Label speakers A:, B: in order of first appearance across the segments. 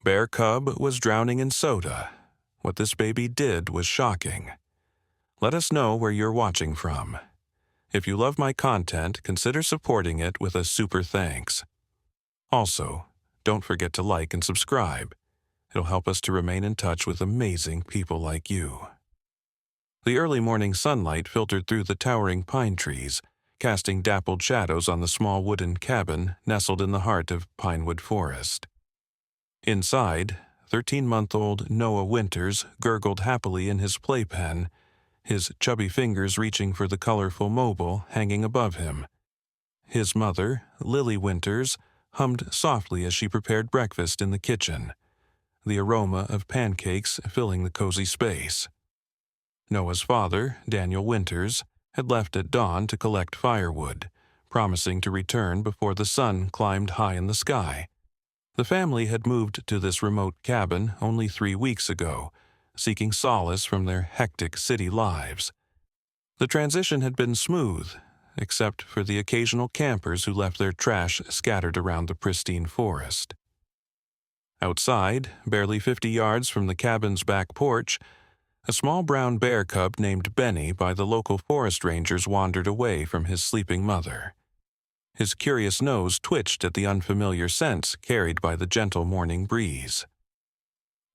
A: Bear cub was drowning in soda. What this baby did was shocking. Let us know where you're watching from. If you love my content, consider supporting it with a super thanks. Also, don't forget to like and subscribe. It'll help us to remain in touch with amazing people like you. The early morning sunlight filtered through the towering pine trees, casting dappled shadows on the small wooden cabin nestled in the heart of Pinewood Forest. Inside, 13-month-old Noah Winters gurgled happily in his playpen, his chubby fingers reaching for the colorful mobile hanging above him. His mother, Lily Winters, hummed softly as she prepared breakfast in the kitchen, the aroma of pancakes filling the cozy space. Noah's father, Daniel Winters, had left at dawn to collect firewood, promising to return before the sun climbed high in the sky. The family had moved to this remote cabin only 3 weeks ago, seeking solace from their hectic city lives. The transition had been smooth, except for the occasional campers who left their trash scattered around the pristine forest. Outside, barely 50 yards from the cabin's back porch, a small brown bear cub named Benny by the local forest rangers wandered away from his sleeping mother. His curious nose twitched at the unfamiliar scents carried by the gentle morning breeze.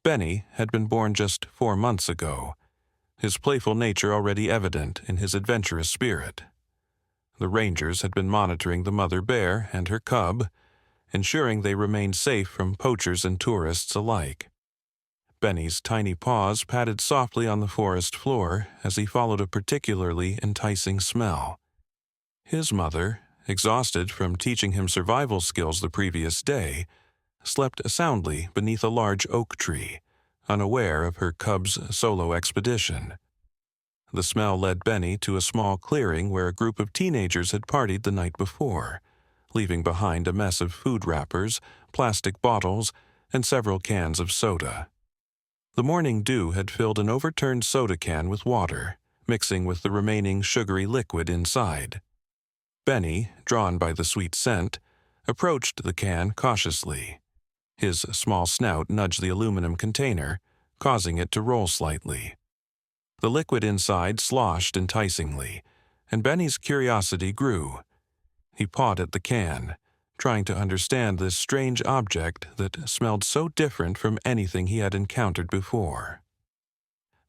A: Benny had been born just 4 months ago, his playful nature already evident in his adventurous spirit. The rangers had been monitoring the mother bear and her cub, ensuring they remained safe from poachers and tourists alike. Benny's tiny paws patted softly on the forest floor as he followed a particularly enticing smell. His mother, exhausted from teaching him survival skills the previous day, slept soundly beneath a large oak tree, unaware of her cub's solo expedition. The smell led Benny to a small clearing where a group of teenagers had partied the night before, leaving behind a mess of food wrappers, plastic bottles, and several cans of soda. The morning dew had filled an overturned soda can with water, mixing with the remaining sugary liquid inside. Benny, drawn by the sweet scent, approached the can cautiously. His small snout nudged the aluminum container, causing it to roll slightly. The liquid inside sloshed enticingly, and Benny's curiosity grew. He pawed at the can, trying to understand this strange object that smelled so different from anything he had encountered before.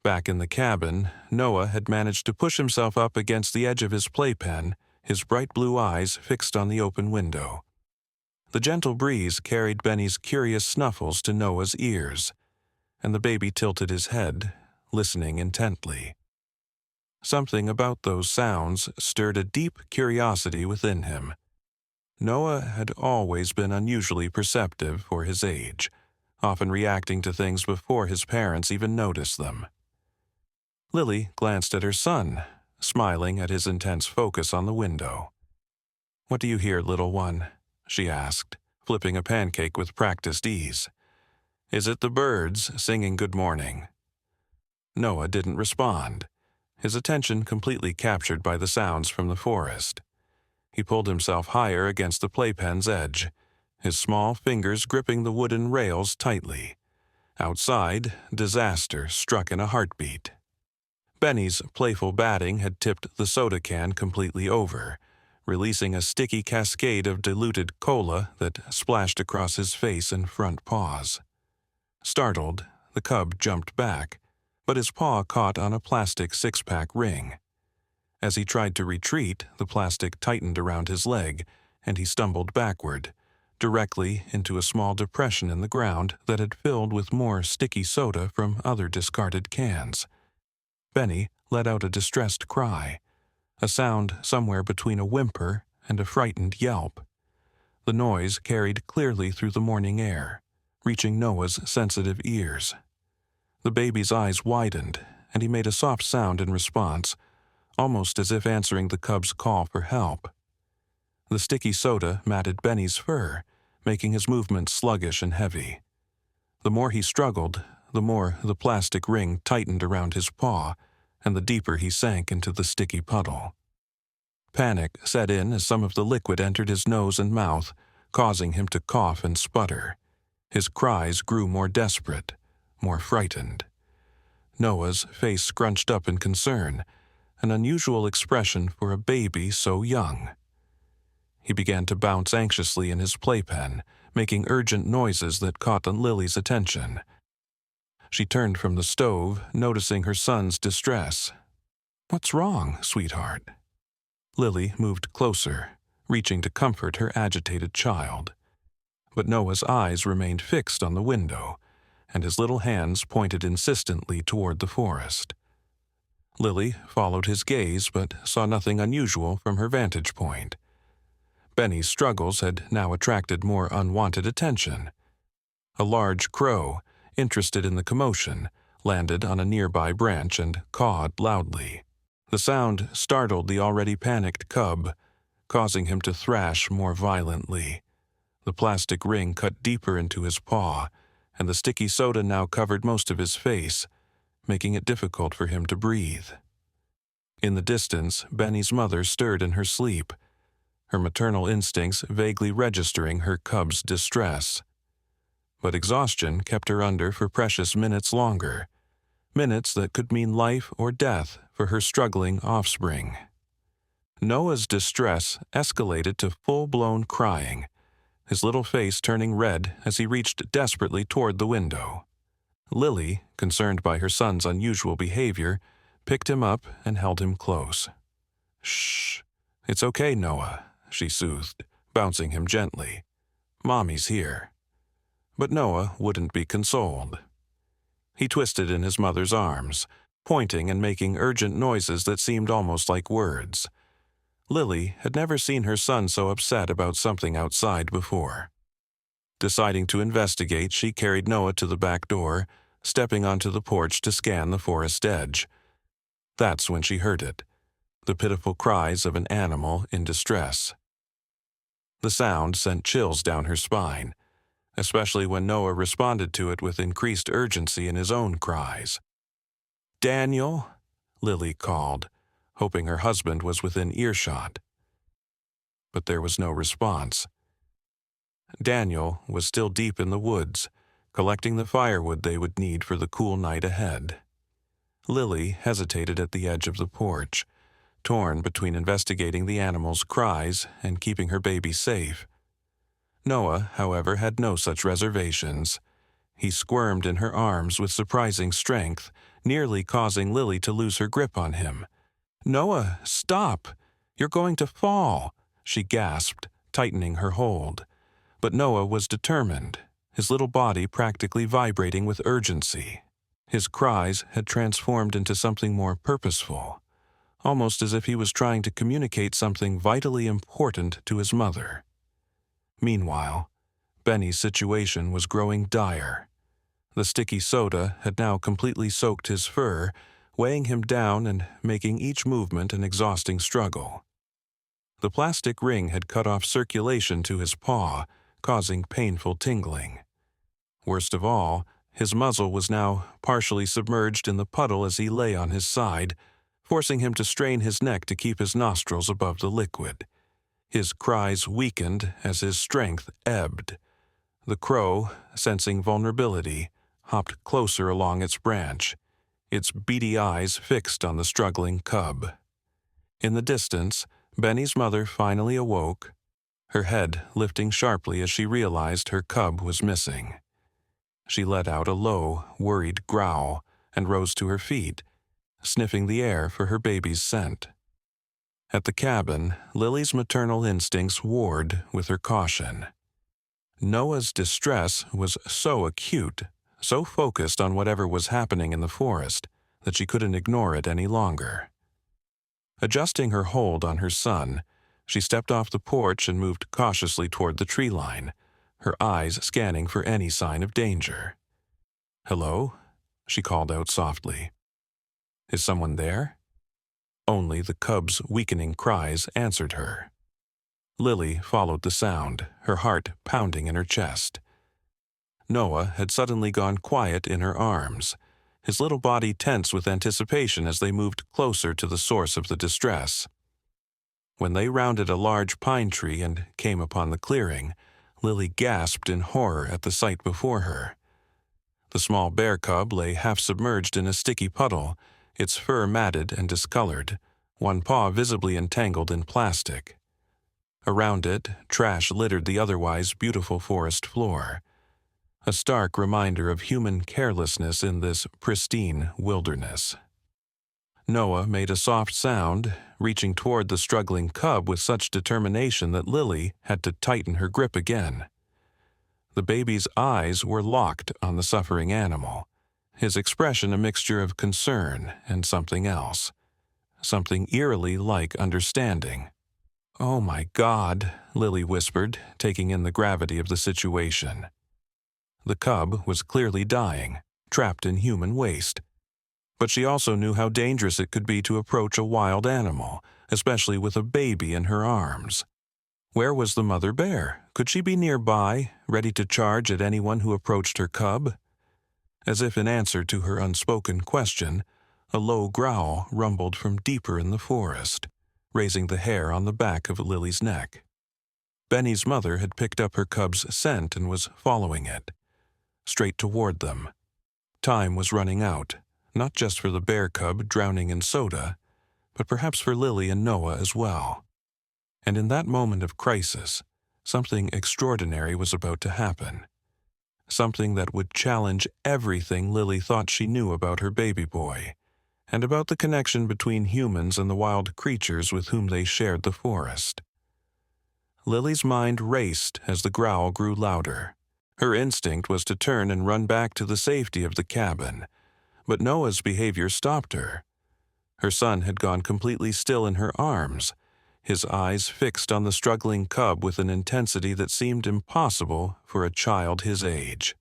A: Back in the cabin, Noah had managed to push himself up against the edge of his playpen, his bright blue eyes fixed on the open window. The gentle breeze carried Benny's curious snuffles to Noah's ears, and the baby tilted his head, listening intently. Something about those sounds stirred a deep curiosity within him. Noah had always been unusually perceptive for his age, often reacting to things before his parents even noticed them. Lily glanced at her son, smiling at his intense focus on the window. "What do you hear, little one?" she asked, flipping a pancake with practiced ease. "Is it the birds singing good morning?" Noah didn't respond, his attention completely captured by the sounds from the forest. He pulled himself higher against the playpen's edge, his small fingers gripping the wooden rails tightly. Outside, disaster struck in a heartbeat. Benny's playful batting had tipped the soda can completely over, releasing a sticky cascade of diluted cola that splashed across his face and front paws. Startled, the cub jumped back, but his paw caught on a plastic six-pack ring. As he tried to retreat, the plastic tightened around his leg, and he stumbled backward, directly into a small depression in the ground that had filled with more sticky soda from other discarded cans. Benny let out a distressed cry, a sound somewhere between a whimper and a frightened yelp. The noise carried clearly through the morning air, reaching Noah's sensitive ears. The baby's eyes widened, and he made a soft sound in response, almost as if answering the cub's call for help. The sticky soda matted Benny's fur, making his movements sluggish and heavy. The more he struggled, the more the plastic ring tightened around his paw, and the deeper he sank into the sticky puddle. Panic set in as some of the liquid entered his nose and mouth, causing him to cough and sputter. His cries grew more desperate, more frightened. Noah's face scrunched up in concern, an unusual expression for a baby so young. He began to bounce anxiously in his playpen, making urgent noises that caught Lily's attention. She turned from the stove, noticing her son's distress. "What's wrong, sweetheart?" Lily moved closer, reaching to comfort her agitated child. But Noah's eyes remained fixed on the window, and his little hands pointed insistently toward the forest. Lily followed his gaze but saw nothing unusual from her vantage point. Benny's struggles had now attracted more unwanted attention. A large crow, interested in the commotion, landed on a nearby branch and cawed loudly. The sound startled the already panicked cub, causing him to thrash more violently. The plastic ring cut deeper into his paw, and the sticky soda now covered most of his face, making it difficult for him to breathe. In the distance, Benny's mother stirred in her sleep, her maternal instincts vaguely registering her cub's distress. But exhaustion kept her under for precious minutes longer, minutes that could mean life or death for her struggling offspring. Noah's distress escalated to full-blown crying, his little face turning red as he reached desperately toward the window. Lily, concerned by her son's unusual behavior, picked him up and held him close. "Shh, it's okay, Noah," she soothed, bouncing him gently. "Mommy's here." But Noah wouldn't be consoled. He twisted in his mother's arms, pointing and making urgent noises that seemed almost like words. Lily had never seen her son so upset about something outside before. Deciding to investigate, she carried Noah to the back door, stepping onto the porch to scan the forest edge. That's when she heard it, the pitiful cries of an animal in distress. The sound sent chills down her spine, especially when Noah responded to it with increased urgency in his own cries. "Daniel," Lily called, hoping her husband was within earshot. But there was no response. Daniel was still deep in the woods, collecting the firewood they would need for the cool night ahead. Lily hesitated at the edge of the porch, torn between investigating the animal's cries and keeping her baby safe. Noah, however, had no such reservations. He squirmed in her arms with surprising strength, nearly causing Lily to lose her grip on him. "Noah, stop! You're going to fall!" she gasped, tightening her hold. But Noah was determined, his little body practically vibrating with urgency. His cries had transformed into something more purposeful, almost as if he was trying to communicate something vitally important to his mother. Meanwhile, Benny's situation was growing dire. The sticky soda had now completely soaked his fur, weighing him down and making each movement an exhausting struggle. The plastic ring had cut off circulation to his paw, causing painful tingling. Worst of all, his muzzle was now partially submerged in the puddle as he lay on his side, forcing him to strain his neck to keep his nostrils above the liquid. His cries weakened as his strength ebbed. The crow, sensing vulnerability, hopped closer along its branch, its beady eyes fixed on the struggling cub. In the distance, Benny's mother finally awoke, her head lifting sharply as she realized her cub was missing. She let out a low, worried growl and rose to her feet, sniffing the air for her baby's scent. At the cabin, Lily's maternal instincts warred with her caution. Noah's distress was so acute, so focused on whatever was happening in the forest, that she couldn't ignore it any longer. Adjusting her hold on her son, she stepped off the porch and moved cautiously toward the tree line, her eyes scanning for any sign of danger. "Hello?" she called out softly. "Is someone there?" Only the cub's weakening cries answered her. Lily followed the sound, her heart pounding in her chest. Noah had suddenly gone quiet in her arms, his little body tense with anticipation as they moved closer to the source of the distress. When they rounded a large pine tree and came upon the clearing, Lily gasped in horror at the sight before her. The small bear cub lay half submerged in a sticky puddle, its fur matted and discolored, one paw visibly entangled in plastic. Around it, trash littered the otherwise beautiful forest floor, a stark reminder of human carelessness in this pristine wilderness. Noah made a soft sound, reaching toward the struggling cub with such determination that Lily had to tighten her grip again. The baby's eyes were locked on the suffering animal, his expression a mixture of concern and something else, something eerily like understanding. "Oh my God," Lily whispered, taking in the gravity of the situation. The cub was clearly dying, trapped in human waste. But she also knew how dangerous it could be to approach a wild animal, especially with a baby in her arms. Where was the mother bear? Could she be nearby, ready to charge at anyone who approached her cub? As if in answer to her unspoken question, a low growl rumbled from deeper in the forest, raising the hair on the back of Lily's neck. Benny's mother had picked up her cub's scent and was following it, straight toward them. Time was running out, not just for the bear cub drowning in soda, but perhaps for Lily and Noah as well. And in that moment of crisis, something extraordinary was about to happen. Something that would challenge everything Lily thought she knew about her baby boy, and about the connection between humans and the wild creatures with whom they shared the forest. Lily's mind raced as the growl grew louder. Her instinct was to turn and run back to the safety of the cabin, but Noah's behavior stopped her. Her son had gone completely still in her arms, his eyes fixed on the struggling cub with an intensity that seemed impossible for a child his age.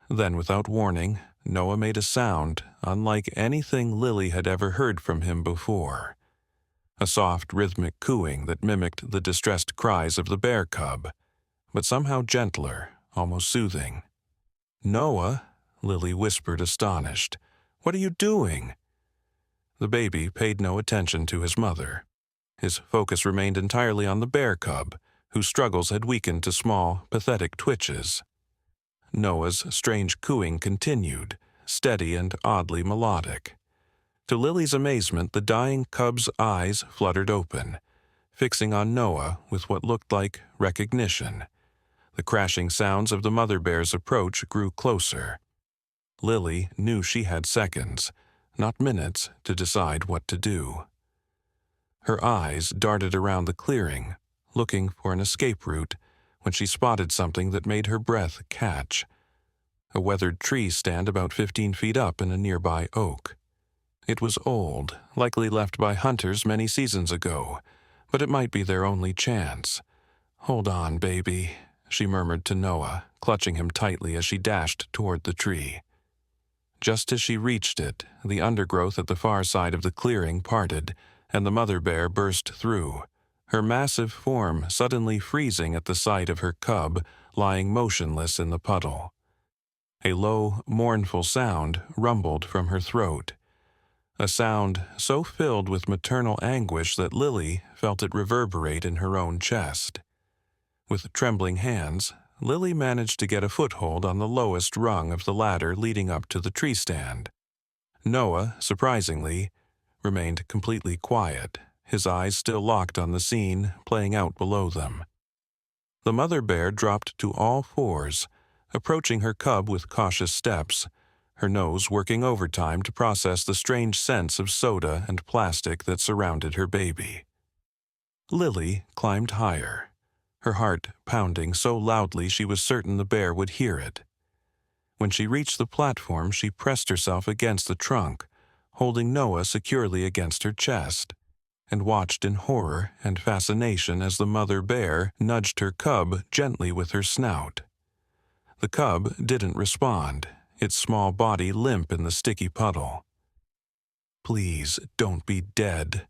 A: Then, without warning, Noah made a sound unlike anything Lily had ever heard from him before. A soft, rhythmic cooing that mimicked the distressed cries of the bear cub, but somehow gentler, almost soothing. "Noah," Lily whispered, astonished. "What are you doing?" The baby paid no attention to his mother. His focus remained entirely on the bear cub, whose struggles had weakened to small, pathetic twitches. Noah's strange cooing continued, steady and oddly melodic. To Lily's amazement, the dying cub's eyes fluttered open, fixing on Noah with what looked like recognition. The crashing sounds of the mother bear's approach grew closer. Lily knew she had seconds, not minutes, to decide what to do. Her eyes darted around the clearing, looking for an escape route, when she spotted something that made her breath catch. A weathered tree stand about 15 feet up in a nearby oak. It was old, likely left by hunters many seasons ago, but it might be their only chance. "Hold on, baby," she murmured to Noah, clutching him tightly as she dashed toward the tree. Just as she reached it, the undergrowth at the far side of the clearing parted, and the mother bear burst through, her massive form suddenly freezing at the sight of her cub lying motionless in the puddle. A low, mournful sound rumbled from her throat, a sound so filled with maternal anguish that Lily felt it reverberate in her own chest. With trembling hands, Lily managed to get a foothold on the lowest rung of the ladder leading up to the tree stand. Noah, surprisingly, remained completely quiet, his eyes still locked on the scene playing out below them. The mother bear dropped to all fours, approaching her cub with cautious steps, her nose working overtime to process the strange scents of soda and plastic that surrounded her baby. Lily climbed higher, her heart pounding so loudly she was certain the bear would hear it. When she reached the platform, she pressed herself against the trunk, holding Noah securely against her chest, and watched in horror and fascination as the mother bear nudged her cub gently with her snout. The cub didn't respond, its small body limp in the sticky puddle. "Please, don't be dead,"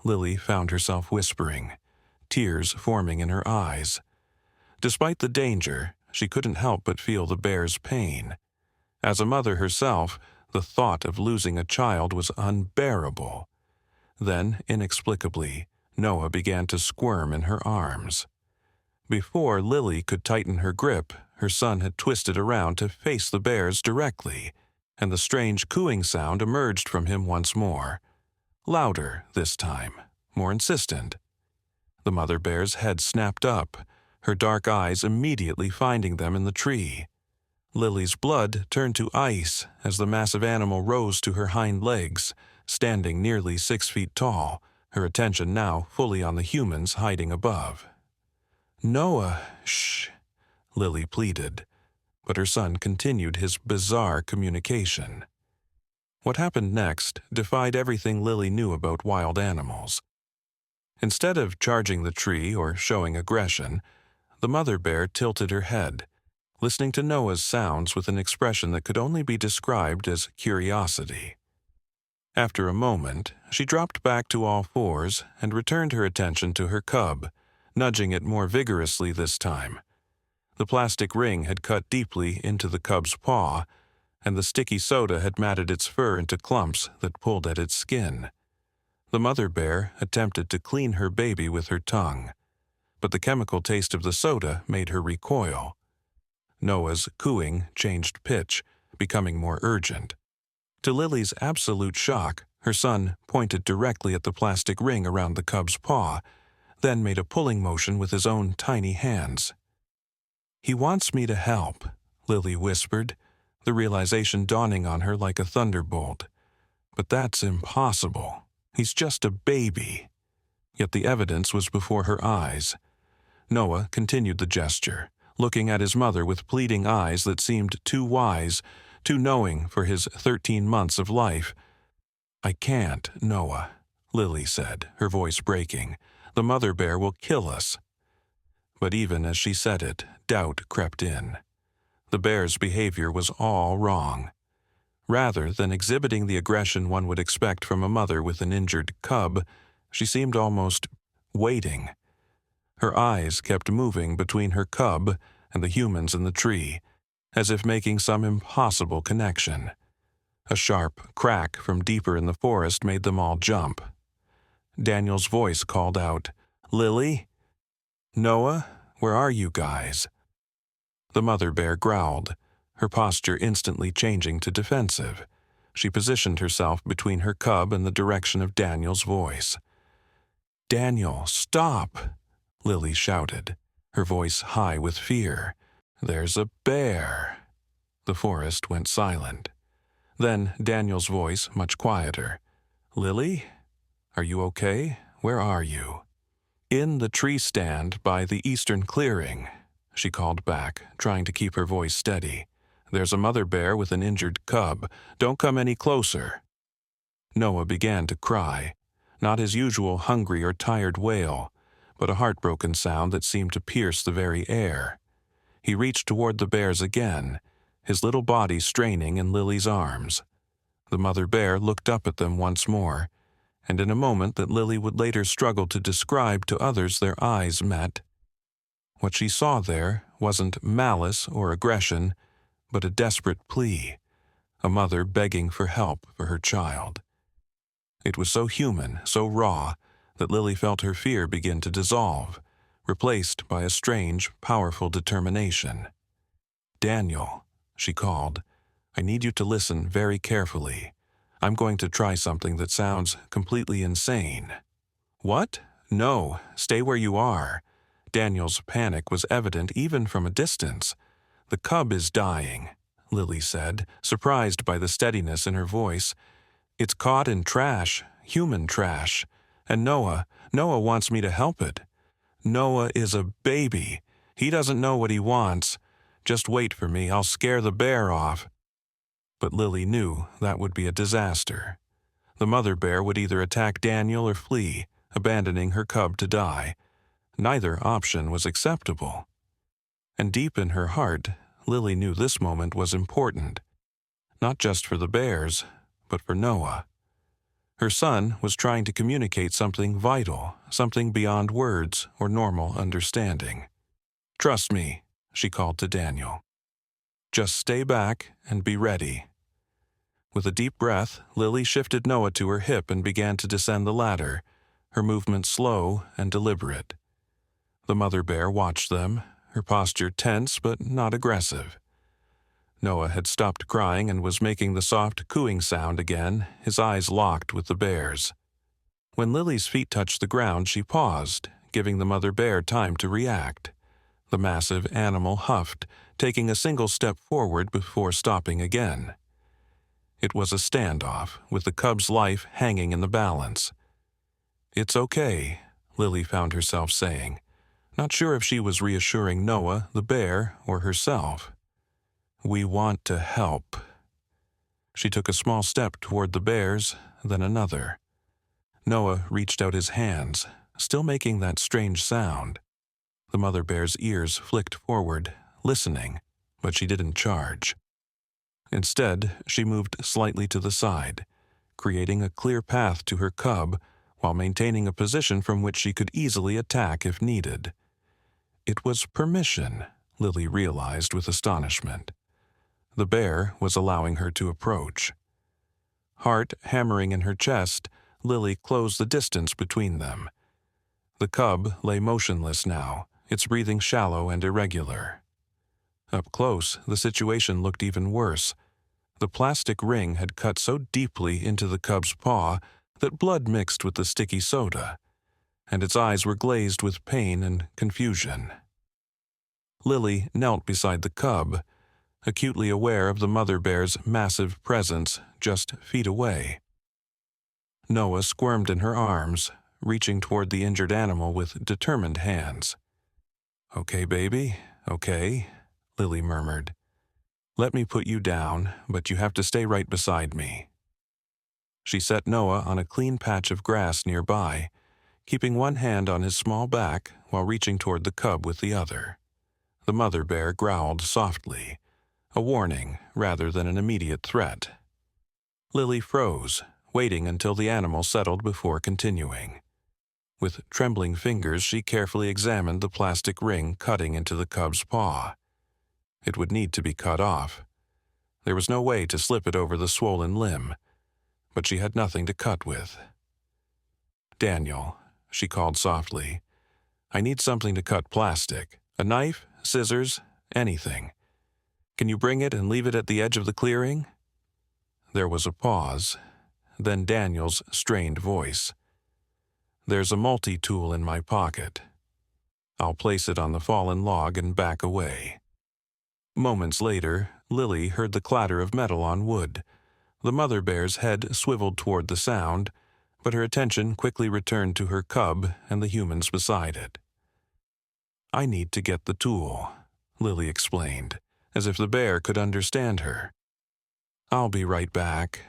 A: Lily found herself whispering, tears forming in her eyes. Despite the danger, she couldn't help but feel the bear's pain. As a mother herself, the thought of losing a child was unbearable. Then, inexplicably, Noah began to squirm in her arms. Before Lily could tighten her grip, her son had twisted around to face the bears directly, and the strange cooing sound emerged from him once more. Louder this time, more insistent. The mother bear's head snapped up, her dark eyes immediately finding them in the tree. Lily's blood turned to ice as the massive animal rose to her hind legs, standing nearly 6 feet tall, her attention now fully on the humans hiding above. "Noah, shh," Lily pleaded, but her son continued his bizarre communication. What happened next defied everything Lily knew about wild animals. Instead of charging the tree or showing aggression, the mother bear tilted her head, listening to Noah's sounds with an expression that could only be described as curiosity. After a moment, she dropped back to all fours and returned her attention to her cub, nudging it more vigorously this time. The plastic ring had cut deeply into the cub's paw, and the sticky soda had matted its fur into clumps that pulled at its skin. The mother bear attempted to clean her baby with her tongue, but the chemical taste of the soda made her recoil. Noah's cooing changed pitch, becoming more urgent. To Lily's absolute shock, her son pointed directly at the plastic ring around the cub's paw, then made a pulling motion with his own tiny hands. "He wants me to help," Lily whispered, the realization dawning on her like a thunderbolt. "But that's impossible. He's just a baby." Yet the evidence was before her eyes. Noah continued the gesture, looking at his mother with pleading eyes that seemed too wise, too knowing for his 13 months of life. "I can't, Noah," Lily said, her voice breaking. "The mother bear will kill us." But even as she said it, doubt crept in. The bear's behavior was all wrong. Rather than exhibiting the aggression one would expect from a mother with an injured cub, she seemed almost waiting. Her eyes kept moving between her cub and the humans in the tree, as if making some impossible connection. A sharp crack from deeper in the forest made them all jump. Daniel's voice called out, "Lily? Noah, where are you guys?" The mother bear growled, her posture instantly changing to defensive. She positioned herself between her cub and the direction of Daniel's voice. "Daniel, stop!" Lily shouted, her voice high with fear. "There's a bear." The forest went silent. Then Daniel's voice, much quieter. "Lily? Are you okay? Where are you?" "In the tree stand by the eastern clearing," she called back, trying to keep her voice steady. "There's a mother bear with an injured cub. Don't come any closer." Noah began to cry, not his usual hungry or tired wail, but a heartbroken sound that seemed to pierce the very air. He reached toward the bears again, his little body straining in Lily's arms. The mother bear looked up at them once more, and in a moment that Lily would later struggle to describe to others their eyes met. What she saw there wasn't malice or aggression, but a desperate plea, a mother begging for help for her child. It was so human, so raw, that Lily felt her fear begin to dissolve, replaced by a strange, powerful determination. "Daniel," she called, "I need you to listen very carefully. I'm going to try something that sounds completely insane." "What? No, stay where you are." Daniel's panic was evident even from a distance. "The cub is dying," Lily said, surprised by the steadiness in her voice. "It's caught in trash, human trash, and Noah wants me to help it. Noah is a baby. He doesn't know what he wants. Just wait for me, I'll scare the bear off." But Lily knew that would be a disaster. The mother bear would either attack Daniel or flee, abandoning her cub to die. Neither option was acceptable. And deep in her heart, Lily knew this moment was important, not just for the bears, but for Noah. Her son was trying to communicate something vital, something beyond words or normal understanding. "Trust me," she called to Daniel. "Just stay back and be ready." With a deep breath, Lily shifted Noah to her hip and began to descend the ladder, her movement slow and deliberate. The mother bear watched them, her posture tense but not aggressive. Noah had stopped crying and was making the soft cooing sound again, his eyes locked with the bear's. When Lily's feet touched the ground, she paused, giving the mother bear time to react. The massive animal huffed, taking a single step forward before stopping again. It was a standoff, with the cub's life hanging in the balance. "It's okay," Lily found herself saying, not sure if she was reassuring Noah, the bear, or herself. "We want to help." She took a small step toward the bears, then another. Noah reached out his hands, still making that strange sound. The mother bear's ears flicked forward, listening, but she didn't charge. Instead, she moved slightly to the side, creating a clear path to her cub while maintaining a position from which she could easily attack if needed. It was permission, Lily realized with astonishment. The bear was allowing her to approach. Heart hammering in her chest, Lily closed the distance between them. The cub lay motionless now, its breathing shallow and irregular. Up close, the situation looked even worse. The plastic ring had cut so deeply into the cub's paw that blood mixed with the sticky soda, and its eyes were glazed with pain and confusion. Lily knelt beside the cub, acutely aware of the mother bear's massive presence just feet away. Noah squirmed in her arms, reaching toward the injured animal with determined hands. "Okay, baby, okay," Lily murmured. "Let me put you down, but you have to stay right beside me." She set Noah on a clean patch of grass nearby, keeping one hand on his small back while reaching toward the cub with the other. The mother bear growled softly, a warning rather than an immediate threat. Lily froze, waiting until the animal settled before continuing. With trembling fingers, she carefully examined the plastic ring cutting into the cub's paw. It would need to be cut off. There was no way to slip it over the swollen limb, but she had nothing to cut with. "Daniel," she called softly, "I need something to cut plastic. A knife, scissors, anything. Can you bring it and leave it at the edge of the clearing?" There was a pause, then Daniel's strained voice. "There's a multi-tool in my pocket. I'll place it on the fallen log and back away." Moments later, Lily heard the clatter of metal on wood. The mother bear's head swiveled toward the sound, but her attention quickly returned to her cub and the humans beside it. "I need to get the tool," Lily explained, as if the bear could understand her. "I'll be right back."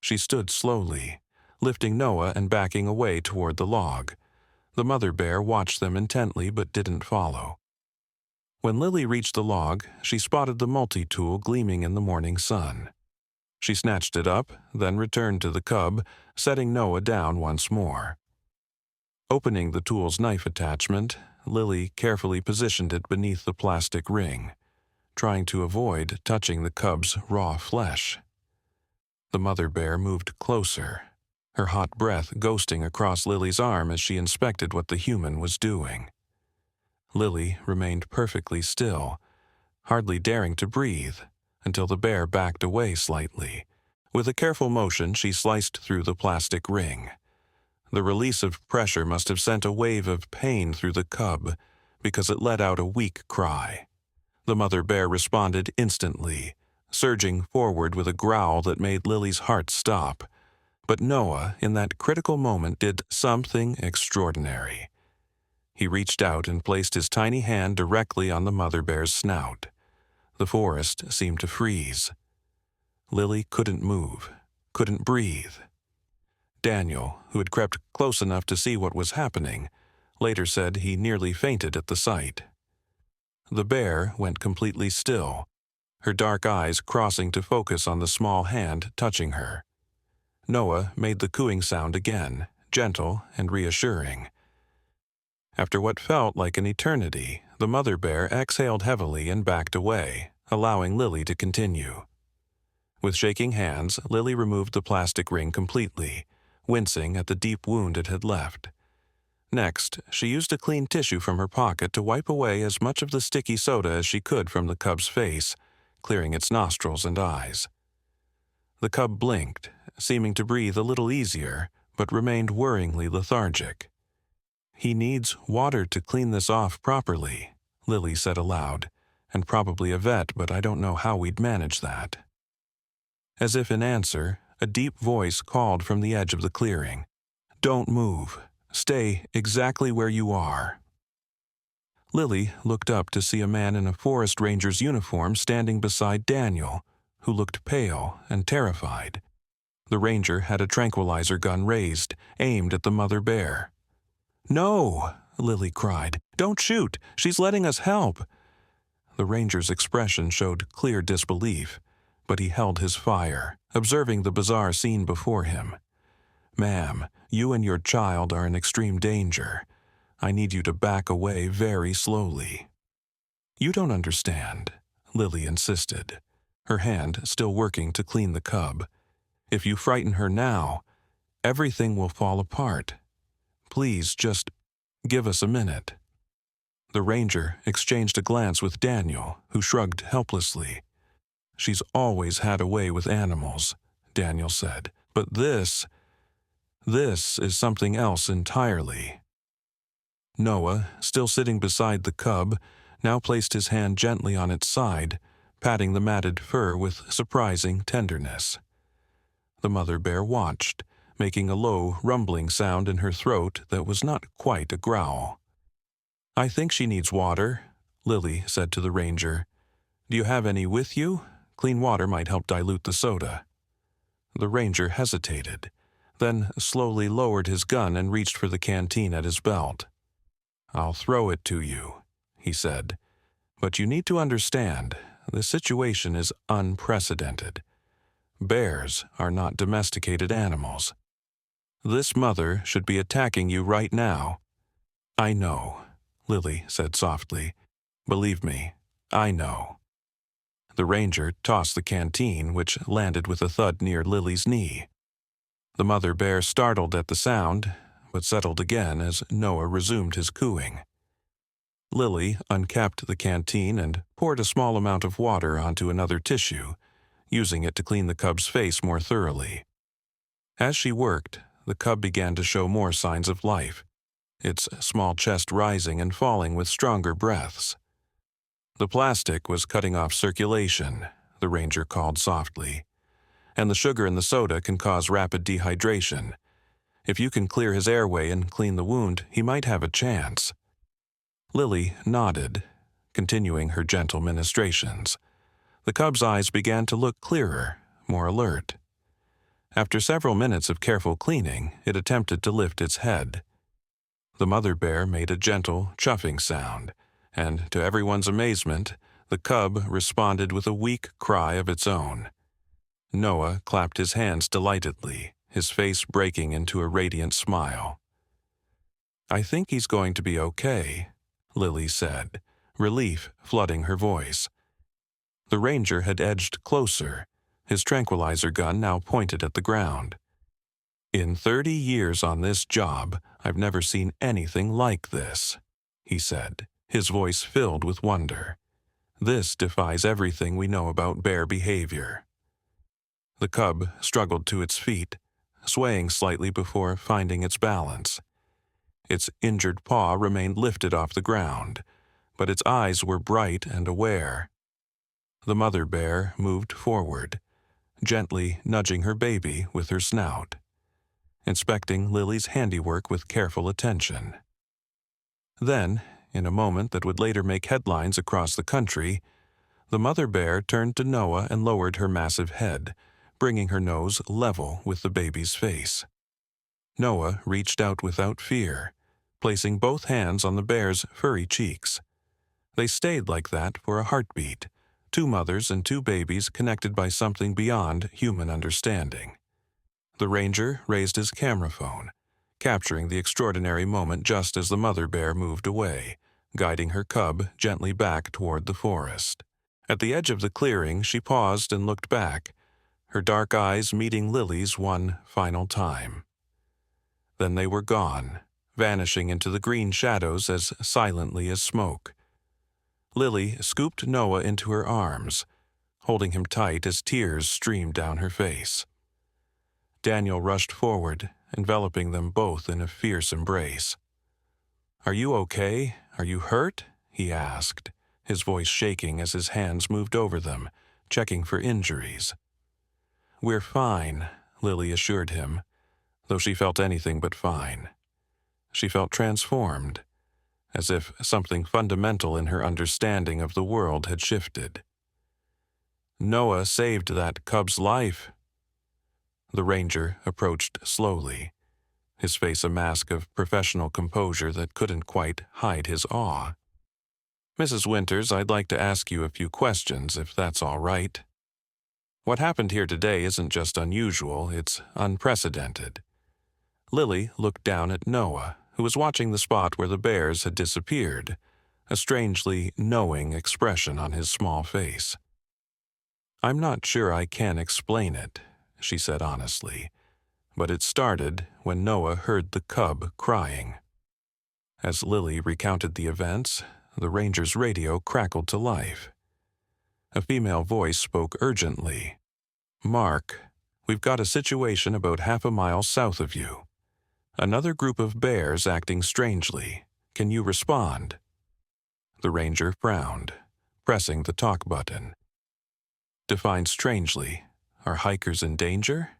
A: She stood slowly, lifting Noah and backing away toward the log. The mother bear watched them intently but didn't follow. When Lily reached the log, she spotted the multi-tool gleaming in the morning sun. She snatched it up, then returned to the cub, setting Noah down once more. Opening the tool's knife attachment, Lily carefully positioned it beneath the plastic ring, trying to avoid touching the cub's raw flesh. The mother bear moved closer, her hot breath ghosting across Lily's arm as she inspected what the human was doing. Lily remained perfectly still, hardly daring to breathe, until the bear backed away slightly. With a careful motion, she sliced through the plastic ring. The release of pressure must have sent a wave of pain through the cub, because it let out a weak cry. The mother bear responded instantly, surging forward with a growl that made Lily's heart stop. But Noah, in that critical moment, did something extraordinary. He reached out and placed his tiny hand directly on the mother bear's snout. The forest seemed to freeze. Lily couldn't move, couldn't breathe. Daniel, who had crept close enough to see what was happening, later said he nearly fainted at the sight. The bear went completely still, her dark eyes crossing to focus on the small hand touching her. Noah made the cooing sound again, gentle and reassuring. After what felt like an eternity, the mother bear exhaled heavily and backed away, allowing Lily to continue. With shaking hands, Lily removed the plastic ring completely, wincing at the deep wound it had left. Next, she used a clean tissue from her pocket to wipe away as much of the sticky soda as she could from the cub's face, clearing its nostrils and eyes. The cub blinked, seeming to breathe a little easier, but remained worryingly lethargic. "He needs water to clean this off properly," Lily said aloud, "and probably a vet, but I don't know how we'd manage that." As if in answer, a deep voice called from the edge of the clearing, "Don't move. Stay exactly where you are." Lily looked up to see a man in a forest ranger's uniform standing beside Daniel, who looked pale and terrified. The ranger had a tranquilizer gun raised, aimed at the mother bear. "No!" Lily cried. "Don't shoot! She's letting us help!" The ranger's expression showed clear disbelief, but he held his fire, observing the bizarre scene before him. "Ma'am, you and your child are in extreme danger. I need you to back away very slowly." "You don't understand," Lily insisted, her hand still working to clean the cub. "If you frighten her now, everything will fall apart. Please just give us a minute." The ranger exchanged a glance with Daniel, who shrugged helplessly. "She's always had a way with animals," Daniel said, "but this is something else entirely." Noah, still sitting beside the cub, now placed his hand gently on its side, patting the matted fur with surprising tenderness. The mother bear watched, making a low, rumbling sound in her throat that was not quite a growl. "I think she needs water," Lily said to the ranger. "Do you have any with you? Clean water might help dilute the soda." The ranger hesitated, then slowly lowered his gun and reached for the canteen at his belt. "I'll throw it to you," he said. "But you need to understand, the situation is unprecedented. Bears are not domesticated animals. This mother should be attacking you right now." "I know," Lily said softly. "Believe me, I know." The ranger tossed the canteen, which landed with a thud near Lily's knee. The mother bear startled at the sound, but settled again as Noah resumed his cooing. Lily uncapped the canteen and poured a small amount of water onto another tissue, using it to clean the cub's face more thoroughly. As she worked, the cub began to show more signs of life, its small chest rising and falling with stronger breaths. "The plastic was cutting off circulation," the ranger called softly, "and the sugar in the soda can cause rapid dehydration. If you can clear his airway and clean the wound, he might have a chance." Lily nodded, continuing her gentle ministrations. The cub's eyes began to look clearer, more alert. After several minutes of careful cleaning, it attempted to lift its head. The mother bear made a gentle, chuffing sound, and to everyone's amazement, the cub responded with a weak cry of its own. Noah clapped his hands delightedly, his face breaking into a radiant smile. "I think he's going to be okay," Lily said, relief flooding her voice. The ranger had edged closer, his tranquilizer gun now pointed at the ground. "In 30 years on this job, I've never seen anything like this," he said, his voice filled with wonder. "This defies everything we know about bear behavior." The cub struggled to its feet, swaying slightly before finding its balance. Its injured paw remained lifted off the ground, but its eyes were bright and aware. The mother bear moved forward, gently nudging her baby with her snout, inspecting Lily's handiwork with careful attention. Then, in a moment that would later make headlines across the country, the mother bear turned to Noah and lowered her massive head, bringing her nose level with the baby's face. Noah reached out without fear, placing both hands on the bear's furry cheeks. They stayed like that for a heartbeat, 2 mothers and 2 babies connected by something beyond human understanding. The ranger raised his camera phone, capturing the extraordinary moment just as the mother bear moved away, guiding her cub gently back toward the forest. At the edge of the clearing, she paused and looked back, her dark eyes meeting Lily's one final time. Then they were gone, vanishing into the green shadows as silently as smoke. Lily scooped Noah into her arms, holding him tight as tears streamed down her face. Daniel rushed forward, enveloping them both in a fierce embrace. "Are you okay? Are you hurt?" he asked, his voice shaking as his hands moved over them, checking for injuries. "We're fine," Lily assured him, though she felt anything but fine. She felt transformed, as if something fundamental in her understanding of the world had shifted. "Noah saved that cub's life." The ranger approached slowly, his face a mask of professional composure that couldn't quite hide his awe. "Mrs. Winters, I'd like to ask you a few questions, if that's all right. What happened here today isn't just unusual, it's unprecedented." Lily looked down at Noah, who was watching the spot where the bears had disappeared, a strangely knowing expression on his small face. "I'm not sure I can explain it," she said honestly, "but it started when Noah heard the cub crying." As Lily recounted the events, the ranger's radio crackled to life. A female voice spoke urgently. "Mark, we've got a situation about half a mile south of you. Another group of bears acting strangely. Can you respond?" The ranger frowned, pressing the talk button. "Define strangely. Are hikers in danger?"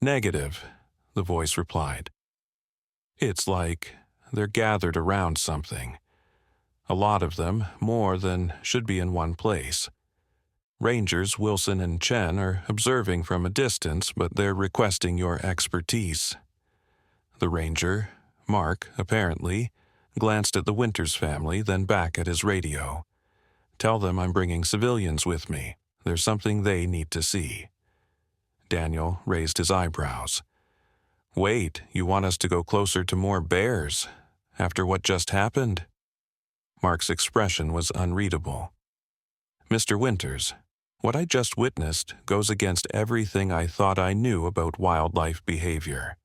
A: "Negative," the voice replied. "It's like they're gathered around something. A lot of them, more than should be in one place. Rangers Wilson and Chen are observing from a distance, but they're requesting your expertise." The ranger, Mark, apparently, glanced at the Winters family, then back at his radio. "Tell them I'm bringing civilians with me. There's something they need to see." Daniel raised his eyebrows. "Wait, you want us to go closer to more bears? After what just happened?" Mark's expression was unreadable. "Mr. Winters, what I just witnessed goes against everything I thought I knew about wildlife behavior.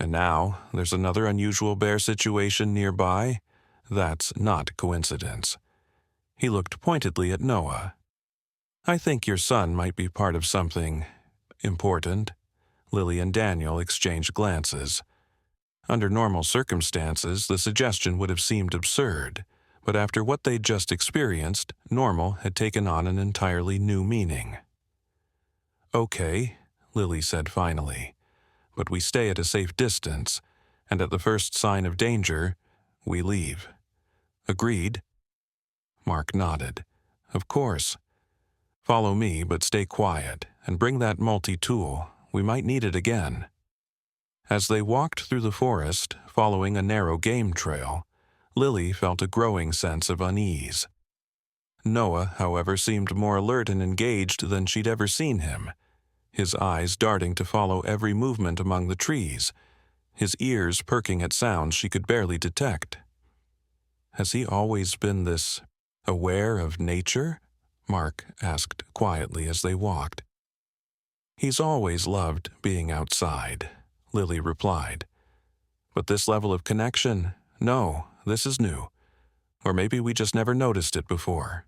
A: And now there's another unusual bear situation nearby? That's not coincidence." He looked pointedly at Noah. "I think your son might be part of something important." Lily and Daniel exchanged glances. Under normal circumstances, the suggestion would have seemed absurd, but after what they'd just experienced, normal had taken on an entirely new meaning. "Okay," Lily said finally, "but we stay at a safe distance, and at the first sign of danger, we leave. Agreed?" Mark nodded. "Of course. Follow me, but stay quiet, and bring that multi-tool. We might need it again." As they walked through the forest, following a narrow game trail, Lily felt a growing sense of unease. Noah, however, seemed more alert and engaged than she'd ever seen him, his eyes darting to follow every movement among the trees, his ears perking at sounds she could barely detect. Has he always been this aware of nature? Mark asked quietly as they walked. He's always loved being outside, Lily replied. But this level of connection, no, this is new. Or maybe we just never noticed it before.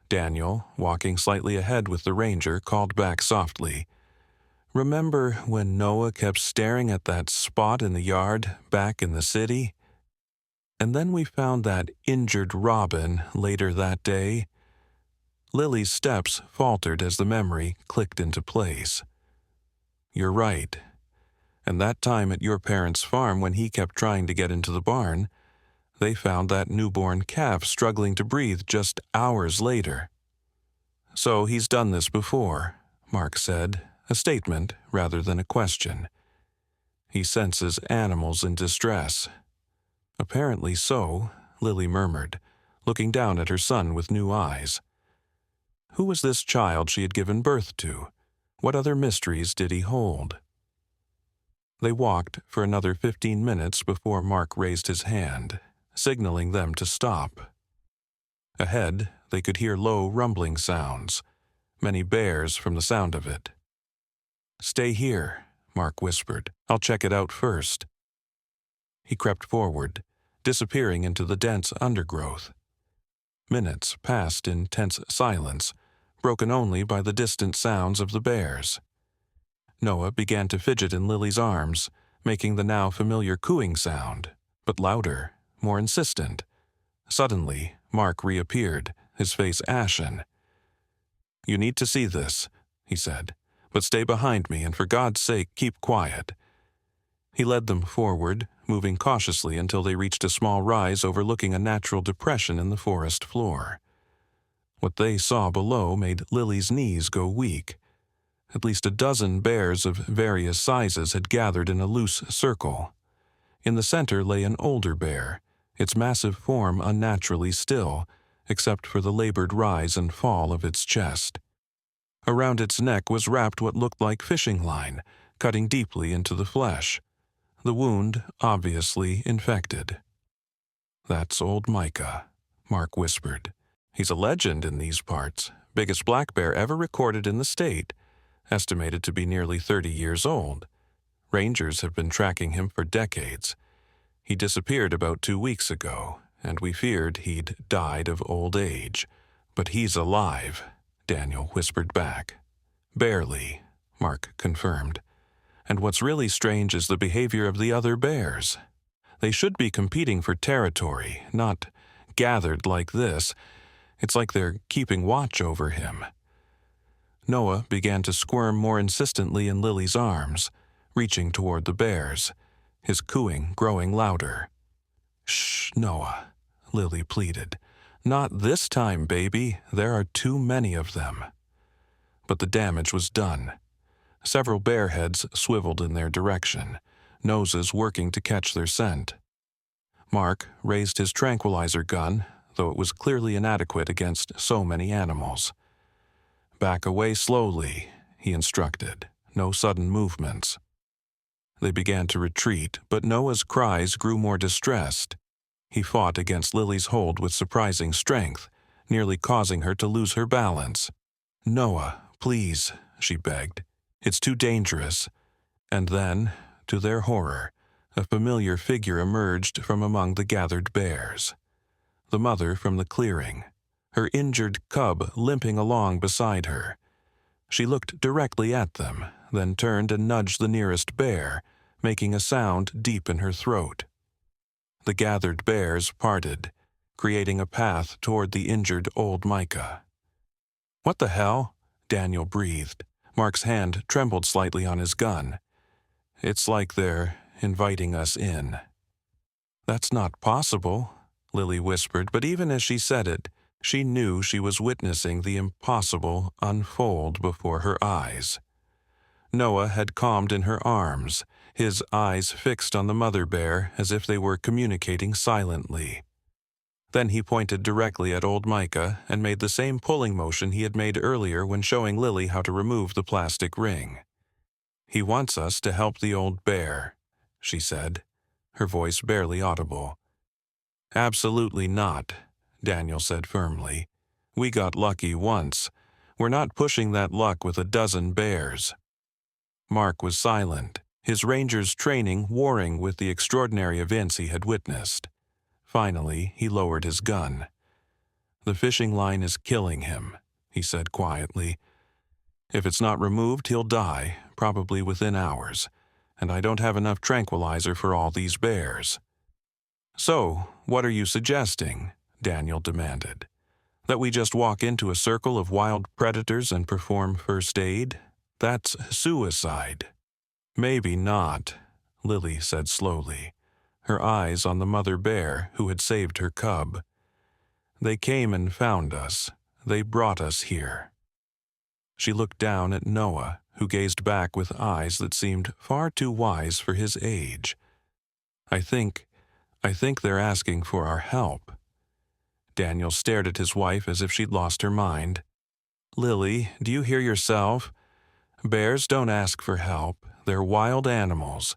A: Daniel, walking slightly ahead with the ranger, called back softly. Remember when Noah kept staring at that spot in the yard back in the city? And then we found that injured robin later that day. Lily's steps faltered as the memory clicked into place. You're right. And that time at your parents' farm when he kept trying to get into the barn, they found that newborn calf struggling to breathe just hours later. So he's done this before, Mark said, a statement rather than a question. He senses animals in distress. Apparently so, Lily murmured, looking down at her son with new eyes. Who was this child she had given birth to? What other mysteries did he hold? They walked for another 15 minutes before Mark raised his hand, signaling them to stop. Ahead, they could hear low rumbling sounds, many bears from the sound of it. Stay here, Mark whispered. I'll check it out first. He crept forward, disappearing into the dense undergrowth. Minutes passed in tense silence, broken only by the distant sounds of the bears. Noah began to fidget in Lily's arms, making the now familiar cooing sound, but louder, more insistent. Suddenly, Mark reappeared, his face ashen. "You need to see this," he said, "but stay behind me and for God's sake keep quiet." He led them forward, moving cautiously until they reached a small rise overlooking a natural depression in the forest floor. What they saw below made Lily's knees go weak. At least a dozen bears of various sizes had gathered in a loose circle. In the center lay an older bear, its massive form unnaturally still, except for the labored rise and fall of its chest. Around its neck was wrapped what looked like fishing line, cutting deeply into the flesh. The wound obviously infected. "That's old Micah," Mark whispered. "He's a legend in these parts, biggest black bear ever recorded in the state, estimated to be nearly 30 years old. Rangers have been tracking him for decades. He disappeared about 2 weeks ago, and we feared he'd died of old age. But he's alive," Daniel whispered back. "Barely," Mark confirmed. "And what's really strange is the behavior of the other bears. They should be competing for territory, not gathered like this. It's like they're keeping watch over him." Noah began to squirm more insistently in Lily's arms, reaching toward the bears, his cooing growing louder. "Shh, Noah," Lily pleaded. "Not this time, baby. There are too many of them." But the damage was done. Several bear heads swiveled in their direction, noses working to catch their scent. Mark raised his tranquilizer gun, though it was clearly inadequate against so many animals. "Back away slowly," he instructed. "No sudden movements." They began to retreat, but Noah's cries grew more distressed. He fought against Lily's hold with surprising strength, nearly causing her to lose her balance. "Noah, please," she begged. "It's too dangerous." And then, to their horror, a familiar figure emerged from among the gathered bears. The mother from the clearing, her injured cub limping along beside her. She looked directly at them, then turned and nudged the nearest bear, making a sound deep in her throat. The gathered bears parted, creating a path toward the injured old Micah. "What the hell?" Daniel breathed. Mark's hand trembled slightly on his gun. "It's like they're inviting us in." "That's not possible," Lily whispered, but even as she said it, she knew she was witnessing the impossible unfold before her eyes. Noah had calmed in her arms, his eyes fixed on the mother bear as if they were communicating silently. Then he pointed directly at old Micah and made the same pulling motion he had made earlier when showing Lily how to remove the plastic ring. "He wants us to help the old bear," she said, her voice barely audible. "Absolutely not," Daniel said firmly. "We got lucky once. We're not pushing that luck with a dozen bears." Mark was silent, his ranger's training warring with the extraordinary events he had witnessed. Finally, he lowered his gun. "The fishing line is killing him," he said quietly. "If it's not removed, he'll die, probably within hours, and I don't have enough tranquilizer for all these bears." "So, what are you suggesting?" Daniel demanded. "That we just walk into a circle of wild predators and perform first aid? That's suicide." "Maybe not," Lily said slowly, her eyes on the mother bear who had saved her cub. "They came and found us. They brought us here." She looked down at Noah, who gazed back with eyes that seemed far too wise for his age. I think they're asking for our help." Daniel stared at his wife as if she'd lost her mind. "Lily, do you hear yourself? Bears don't ask for help. They're wild animals."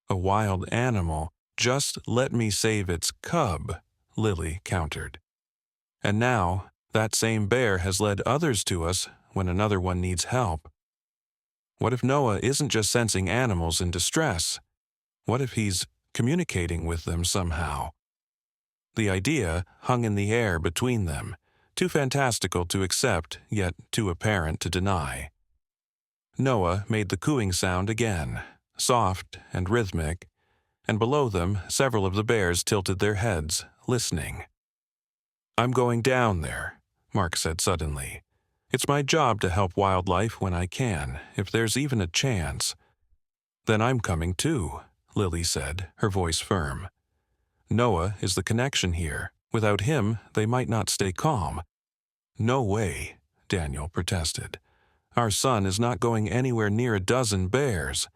A: "A wild animal? Just let me save its cub," Lily countered. "And now, that same bear has led others to us when another one needs help. What if Noah isn't just sensing animals in distress? What if he's communicating with them somehow. The idea hung in the air between them, too fantastical to accept, yet too apparent to deny. Noah made the cooing sound again, soft and rhythmic, and below them several of the bears tilted their heads, listening. "I'm going down there," Mark said suddenly. "It's my job to help wildlife when I can, if there's even a chance." "Then I'm coming too," Lily said, her voice firm. "Noah is the connection here. Without him, they might not stay calm." "No way," Daniel protested. "Our son is not going anywhere near a dozen bears."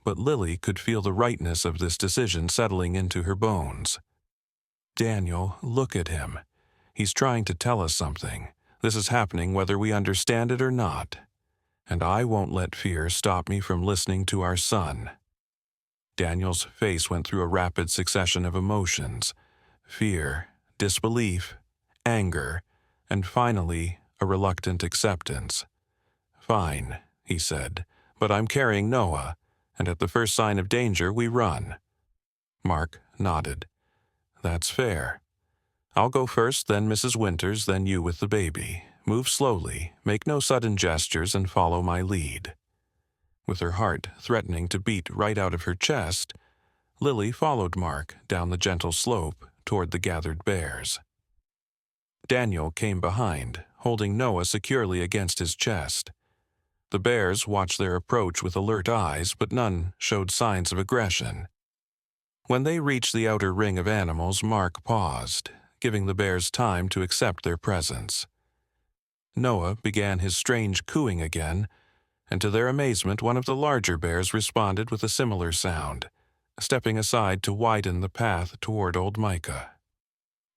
A: But Lily could feel the rightness of this decision settling into her bones. "Daniel, look at him. He's trying to tell us something. This is happening whether we understand it or not. And I won't let fear stop me from listening to our son." Daniel's face went through a rapid succession of emotions: fear, disbelief, anger, and finally a reluctant acceptance. "Fine," he said, "but I'm carrying Noah, and at the first sign of danger we run." Mark nodded. "That's fair. I'll go first, then Mrs. Winters, then you with the baby. Move slowly, make no sudden gestures, and follow my lead." With her heart threatening to beat right out of her chest, Lily followed Mark down the gentle slope toward the gathered bears. Daniel came behind, holding Noah securely against his chest. The bears watched their approach with alert eyes, but none showed signs of aggression. When they reached the outer ring of animals, Mark paused, giving the bears time to accept their presence. Noah began his strange cooing again, and to their amazement one of the larger bears responded with a similar sound, stepping aside to widen the path toward old Micah.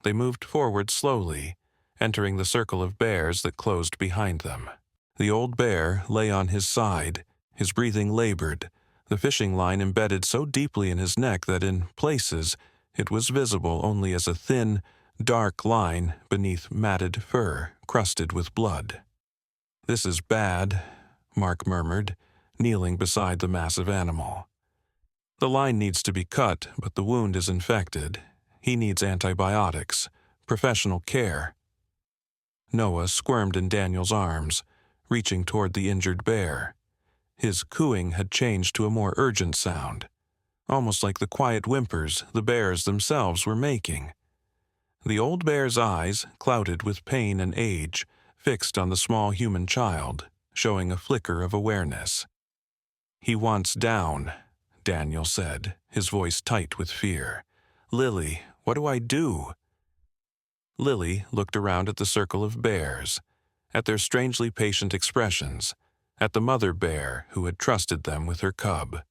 A: They moved forward slowly, entering the circle of bears that closed behind them. The old bear lay on his side, his breathing labored, the fishing line embedded so deeply in his neck that in places it was visible only as a thin, dark line beneath matted fur crusted with blood. "This is bad," Mark murmured, kneeling beside the massive animal. "The line needs to be cut, but the wound is infected. He needs antibiotics, professional care." Noah squirmed in Daniel's arms, reaching toward the injured bear. His cooing had changed to a more urgent sound, almost like the quiet whimpers the bears themselves were making. The old bear's eyes, clouded with pain and age, fixed on the small human child, showing a flicker of awareness. "He wants down," Daniel said, his voice tight with fear. "Lily, what do I do?" Lily looked around at the circle of bears, at their strangely patient expressions, at the mother bear who had trusted them with her cub.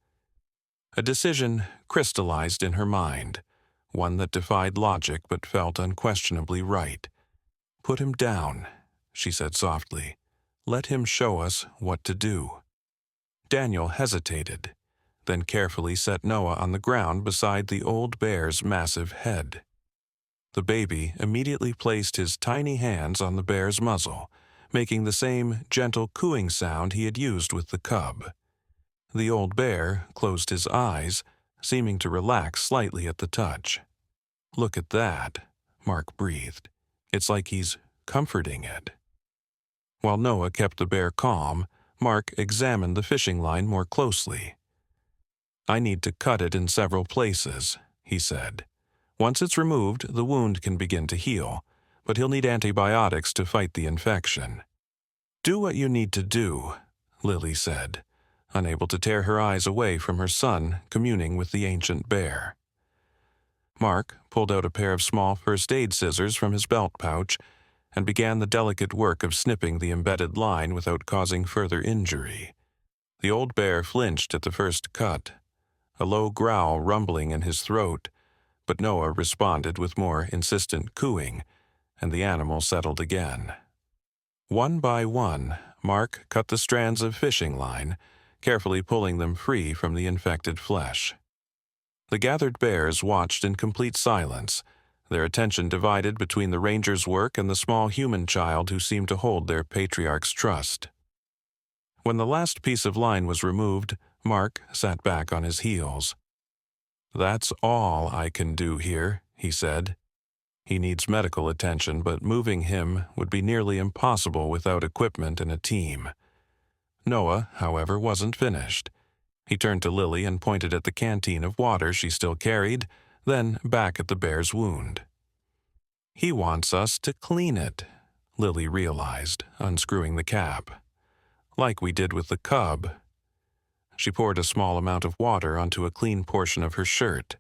A: A decision crystallized in her mind, one that defied logic but felt unquestionably right. "Put him down," she said softly. "Let him show us what to do." Daniel hesitated, then carefully set Noah on the ground beside the old bear's massive head. The baby immediately placed his tiny hands on the bear's muzzle, making the same gentle cooing sound he had used with the cub. The old bear closed his eyes, seeming to relax slightly at the touch. "Look at that," Mark breathed. "It's like he's comforting it." While Noah kept the bear calm, Mark examined the fishing line more closely. "I need to cut it in several places," he said. "Once it's removed, the wound can begin to heal, but he'll need antibiotics to fight the infection." "Do what you need to do," Lily said, unable to tear her eyes away from her son communing with the ancient bear. Mark pulled out a pair of small first aid scissors from his belt pouch and began the delicate work of snipping the embedded line without causing further injury. The old bear flinched at the first cut, a low growl rumbling in his throat, but Noah responded with more insistent cooing, and the animal settled again. One by one, Mark cut the strands of fishing line, carefully pulling them free from the infected flesh. The gathered bears watched in complete silence, their attention divided between the ranger's work and the small human child who seemed to hold their patriarch's trust. When the last piece of line was removed, Mark sat back on his heels. "That's all I can do here," he said. "He needs medical attention, but moving him would be nearly impossible without equipment and a team." Noah, however, wasn't finished. He turned to Lily and pointed at the canteen of water she still carried, then back at the bear's wound. "He wants us to clean it," Lily realized, unscrewing the cap. "Like we did with the cub." She poured a small amount of water onto a clean portion of her shirt,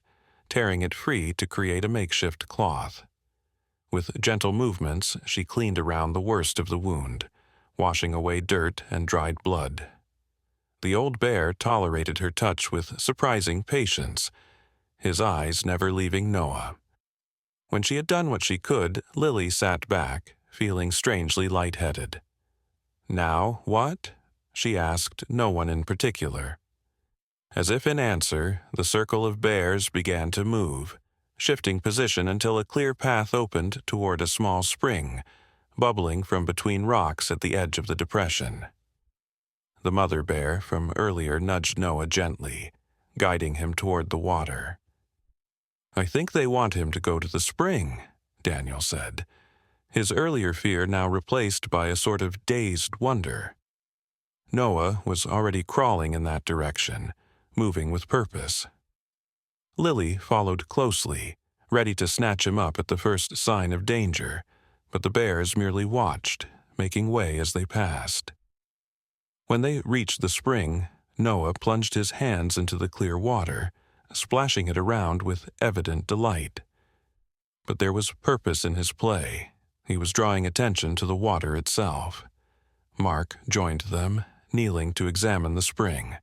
A: tearing it free to create a makeshift cloth. With gentle movements, she cleaned around the worst of the wound, washing away dirt and dried blood. The old bear tolerated her touch with surprising patience, his eyes never leaving Noah. When she had done what she could, Lily sat back, feeling strangely lightheaded. "Now what?" she asked no one in particular. As if in answer, the circle of bears began to move, shifting position until a clear path opened toward a small spring, bubbling from between rocks at the edge of the depression. The mother bear from earlier nudged Noah gently, guiding him toward the water. "I think they want him to go to the spring," Daniel said, his earlier fear now replaced by a sort of dazed wonder. Noah was already crawling in that direction, moving with purpose. Lily followed closely, ready to snatch him up at the first sign of danger, but the bears merely watched, making way as they passed. When they reached the spring, Noah plunged his hands into the clear water, splashing it around with evident delight. But there was purpose in his play. He was drawing attention to the water itself. Mark joined them, kneeling to examine the spring.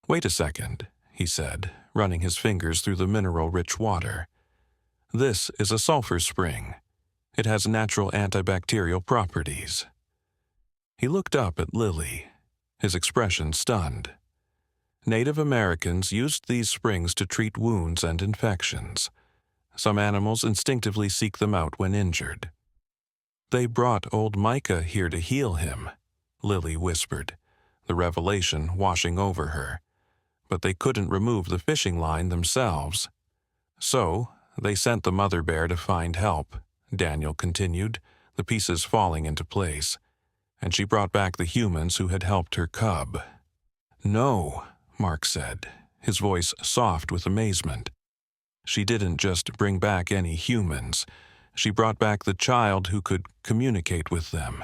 A: "Wait a second," he said, running his fingers through the mineral-rich water. "This is a sulfur spring. It has natural antibacterial properties." He looked up at Lily, his expression stunned. Native Americans used these springs to treat wounds and infections. Some animals instinctively seek them out when injured. "They brought old Micah here to heal him," Lily whispered, the revelation washing over her. "But they couldn't remove the fishing line themselves. So, they sent the mother bear to find help," Daniel continued, the pieces falling into place. "And she brought back the humans who had helped her cub." "No," Mark said, his voice soft with amazement. "She didn't just bring back any humans. She brought back the child who could communicate with them."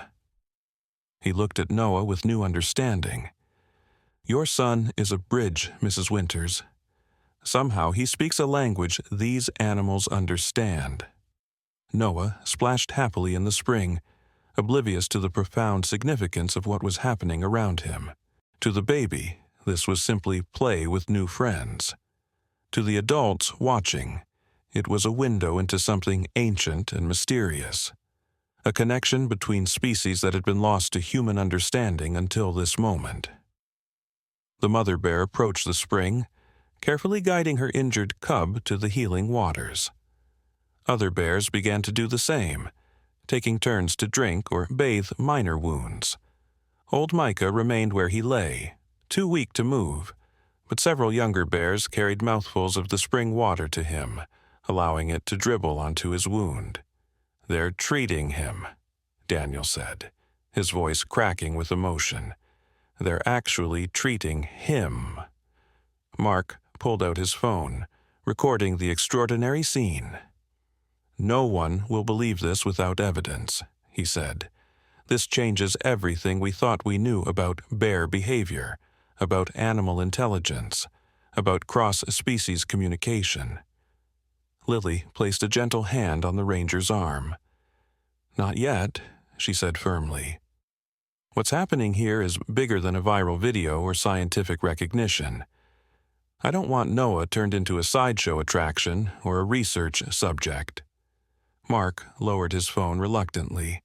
A: He looked at Noah with new understanding. "Your son is a bridge, Mrs. Winters. Somehow he speaks a language these animals understand." Noah splashed happily in the spring, oblivious to the profound significance of what was happening around him. To the baby, this was simply play with new friends. To the adults watching, it was a window into something ancient and mysterious, a connection between species that had been lost to human understanding until this moment. The mother bear approached the spring, carefully guiding her injured cub to the healing waters. Other bears began to do the same, taking turns to drink or bathe minor wounds. Old Micah remained where he lay, too weak to move, but several younger bears carried mouthfuls of the spring water to him, allowing it to dribble onto his wound. "They're treating him," Daniel said, his voice cracking with emotion. "They're actually treating him." Mark pulled out his phone, recording the extraordinary scene. "No one will believe this without evidence," he said. "This changes everything we thought we knew about bear behavior, about animal intelligence, about cross-species communication." Lily placed a gentle hand on the ranger's arm. "Not yet," she said firmly. "What's happening here is bigger than a viral video or scientific recognition. I don't want Noah turned into a sideshow attraction or a research subject." Mark lowered his phone reluctantly.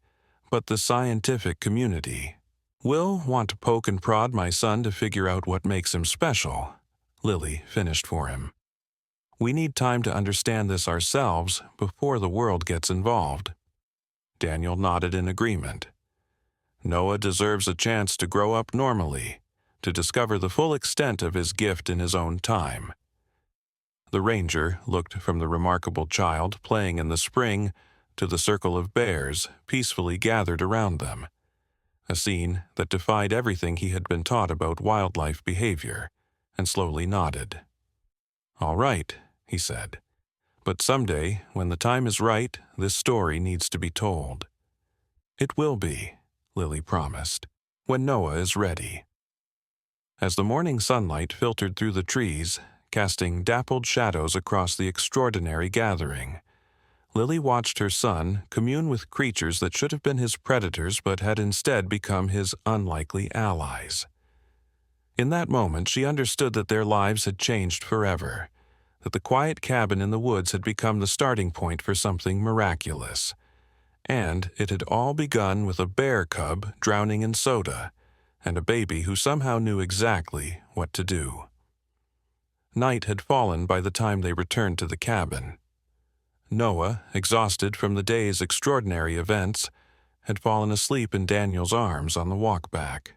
A: "But the scientific community will want to poke and prod my son to figure out what makes him special," Lily finished for him. "We need time to understand this ourselves before the world gets involved." Daniel nodded in agreement. "Noah deserves a chance to grow up normally, to discover the full extent of his gift in his own time." The ranger looked from the remarkable child playing in the spring to the circle of bears peacefully gathered around them, a scene that defied everything he had been taught about wildlife behavior, and slowly nodded. "All right," he said. "But someday, when the time is right, this story needs to be told." "It will be," Lily promised, "when Noah is ready." As the morning sunlight filtered through the trees, casting dappled shadows across the extraordinary gathering, Lily watched her son commune with creatures that should have been his predators but had instead become his unlikely allies. In that moment, she understood that their lives had changed forever, that the quiet cabin in the woods had become the starting point for something miraculous. And it had all begun with a bear cub drowning in soda, and a baby who somehow knew exactly what to do. Night had fallen by the time they returned to the cabin. Noah, exhausted from the day's extraordinary events, had fallen asleep in Daniel's arms on the walk back.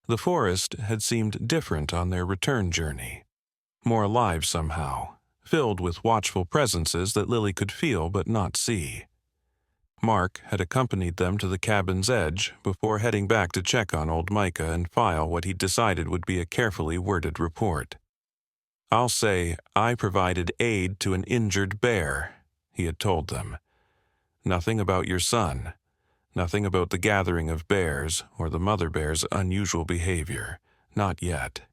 A: The forest had seemed different on their return journey, more alive somehow, filled with watchful presences that Lily could feel but not see. Mark had accompanied them to the cabin's edge before heading back to check on old Micah and file what he decided would be a carefully worded report. "I'll say I provided aid to an injured bear," he had told them. "Nothing about your son. Nothing about the gathering of bears or the mother bear's unusual behavior. Not yet."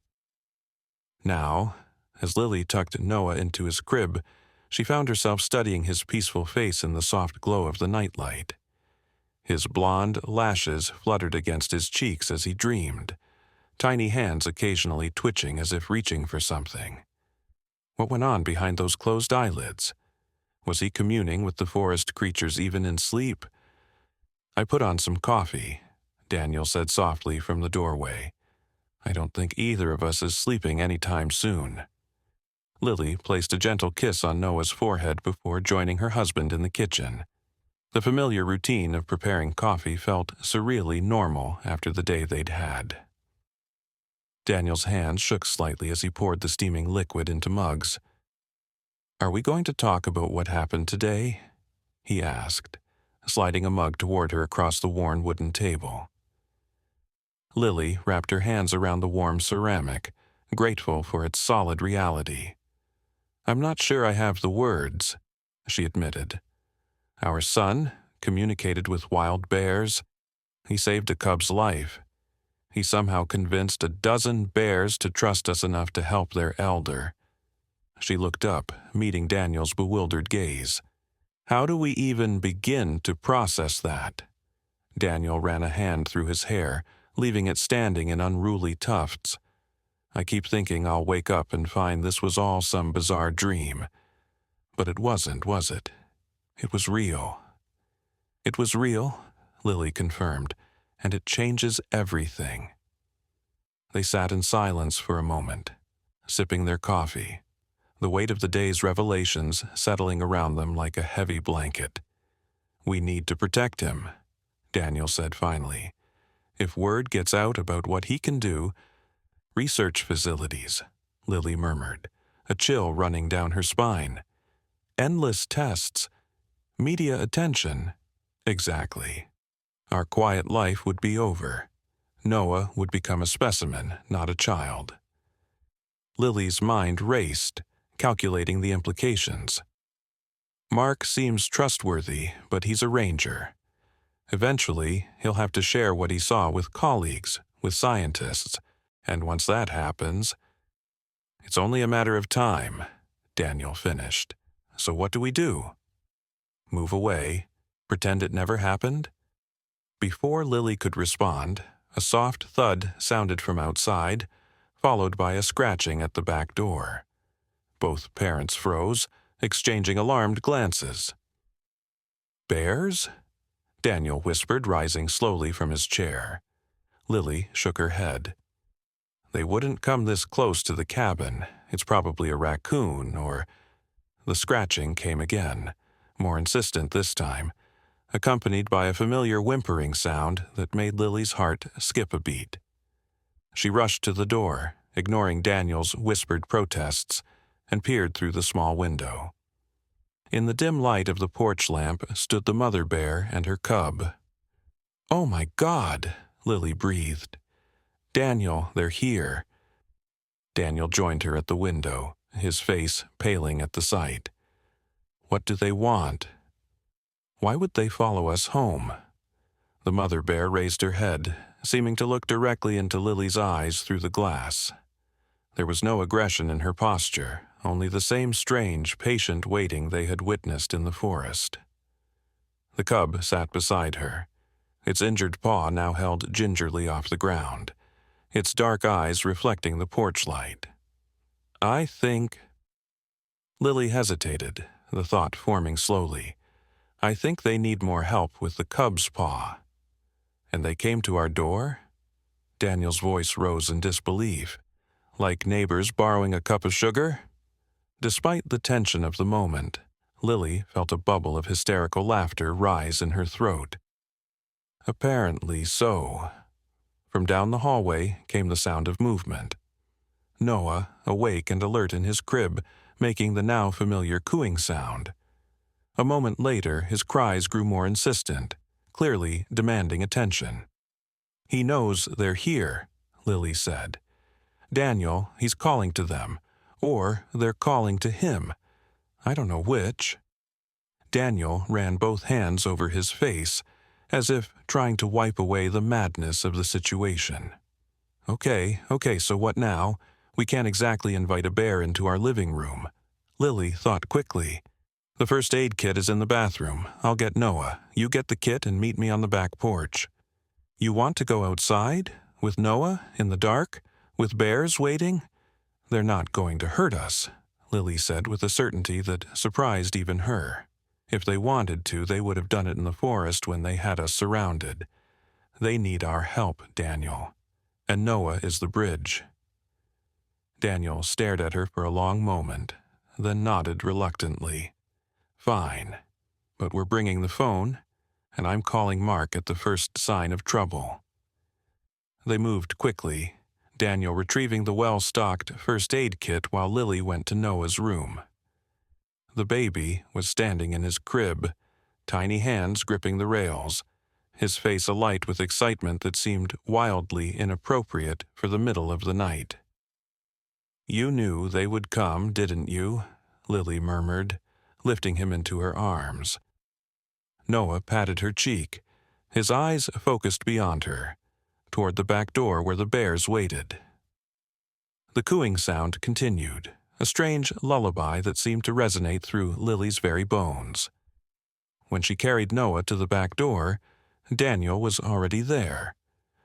A: Now, as Lily tucked Noah into his crib, she found herself studying his peaceful face in the soft glow of the nightlight. His blonde lashes fluttered against his cheeks as he dreamed, tiny hands occasionally twitching as if reaching for something. What went on behind those closed eyelids? Was he communing with the forest creatures even in sleep? "I put on some coffee," Daniel said softly from the doorway. "I don't think either of us is sleeping any time soon." Lily placed a gentle kiss on Noah's forehead before joining her husband in the kitchen. The familiar routine of preparing coffee felt surreally normal after the day they'd had. Daniel's hands shook slightly as he poured the steaming liquid into mugs. "Are we going to talk about what happened today?" he asked, sliding a mug toward her across the worn wooden table. Lily wrapped her hands around the warm ceramic, grateful for its solid reality. "I'm not sure I have the words," she admitted. "Our son communicated with wild bears. He saved a cub's life. He somehow convinced a dozen bears to trust us enough to help their elder." She looked up, meeting Daniel's bewildered gaze. "How do we even begin to process that?" Daniel ran a hand through his hair, leaving it standing in unruly tufts. "I keep thinking I'll wake up and find this was all some bizarre dream. But it wasn't, was it? It was real." "It was real," Lily confirmed, "and it changes everything." They sat in silence for a moment, sipping their coffee, the weight of the day's revelations settling around them like a heavy blanket. "We need to protect him," Daniel said finally. "If word gets out about what he can do—" "Research facilities," Lily murmured, a chill running down her spine. "Endless tests. Media attention." "Exactly. Our quiet life would be over. Noah would become a specimen, not a child." Lily's mind raced, calculating the implications. "Mark seems trustworthy, but he's a ranger. Eventually, he'll have to share what he saw with colleagues, with scientists, and once that happens—" "It's only a matter of time," Daniel finished. "So what do we do? Move away? Pretend it never happened?" Before Lily could respond, a soft thud sounded from outside, followed by a scratching at the back door. Both parents froze, exchanging alarmed glances. "Bears?" Daniel whispered, rising slowly from his chair. Lily shook her head. "They wouldn't come this close to the cabin. It's probably a raccoon or—" The scratching came again, more insistent this time, accompanied by a familiar whimpering sound that made Lily's heart skip a beat. She rushed to the door, ignoring Daniel's whispered protests, and peered through the small window. In the dim light of the porch lamp stood the mother bear and her cub. "Oh my God," Lily breathed. "Daniel, they're here." Daniel joined her at the window, his face paling at the sight. "What do they want? Why would they follow us home?" The mother bear raised her head, seeming to look directly into Lily's eyes through the glass. There was no aggression in her posture, only the same strange, patient waiting they had witnessed in the forest. The cub sat beside her, its injured paw now held gingerly off the ground, its dark eyes reflecting the porch light. "I think—" Lily hesitated, the thought forming slowly. "I think they need more help with the cub's paw." "And they came to our door?" Daniel's voice rose in disbelief. "Like neighbors borrowing a cup of sugar?" Despite the tension of the moment, Lily felt a bubble of hysterical laughter rise in her throat. "Apparently so." From down the hallway came the sound of movement. Noah, awake and alert in his crib, making the now familiar cooing sound. A moment later, his cries grew more insistent, clearly demanding attention. "He knows they're here," Lily said. "Daniel, he's calling to them. Or they're calling to him. I don't know which." Daniel ran both hands over his face, as if trying to wipe away the madness of the situation. Okay, so what now? We can't exactly invite a bear into our living room." Lily thought quickly. "The first aid kit is in the bathroom. I'll get Noah. You get the kit and meet me on the back porch." "You want to go outside? With Noah? In the dark? With bears waiting?" "They're not going to hurt us," Lily said with a certainty that surprised even her. "If they wanted to, they would have done it in the forest when they had us surrounded. They need our help, Daniel. And Noah is the bridge." Daniel stared at her for a long moment, then nodded reluctantly. "Fine. But we're bringing the phone, and I'm calling Mark at the first sign of trouble." They moved quickly, Daniel retrieving the well-stocked first aid kit while Lily went to Noah's room. The baby was standing in his crib, tiny hands gripping the rails, his face alight with excitement that seemed wildly inappropriate for the middle of the night. "You knew they would come, didn't you?" Lily murmured, lifting him into her arms. Noah patted her cheek, his eyes focused beyond her, toward the back door where the bears waited. The cooing sound continued, a strange lullaby that seemed to resonate through Lily's very bones. When she carried Noah to the back door, Daniel was already there,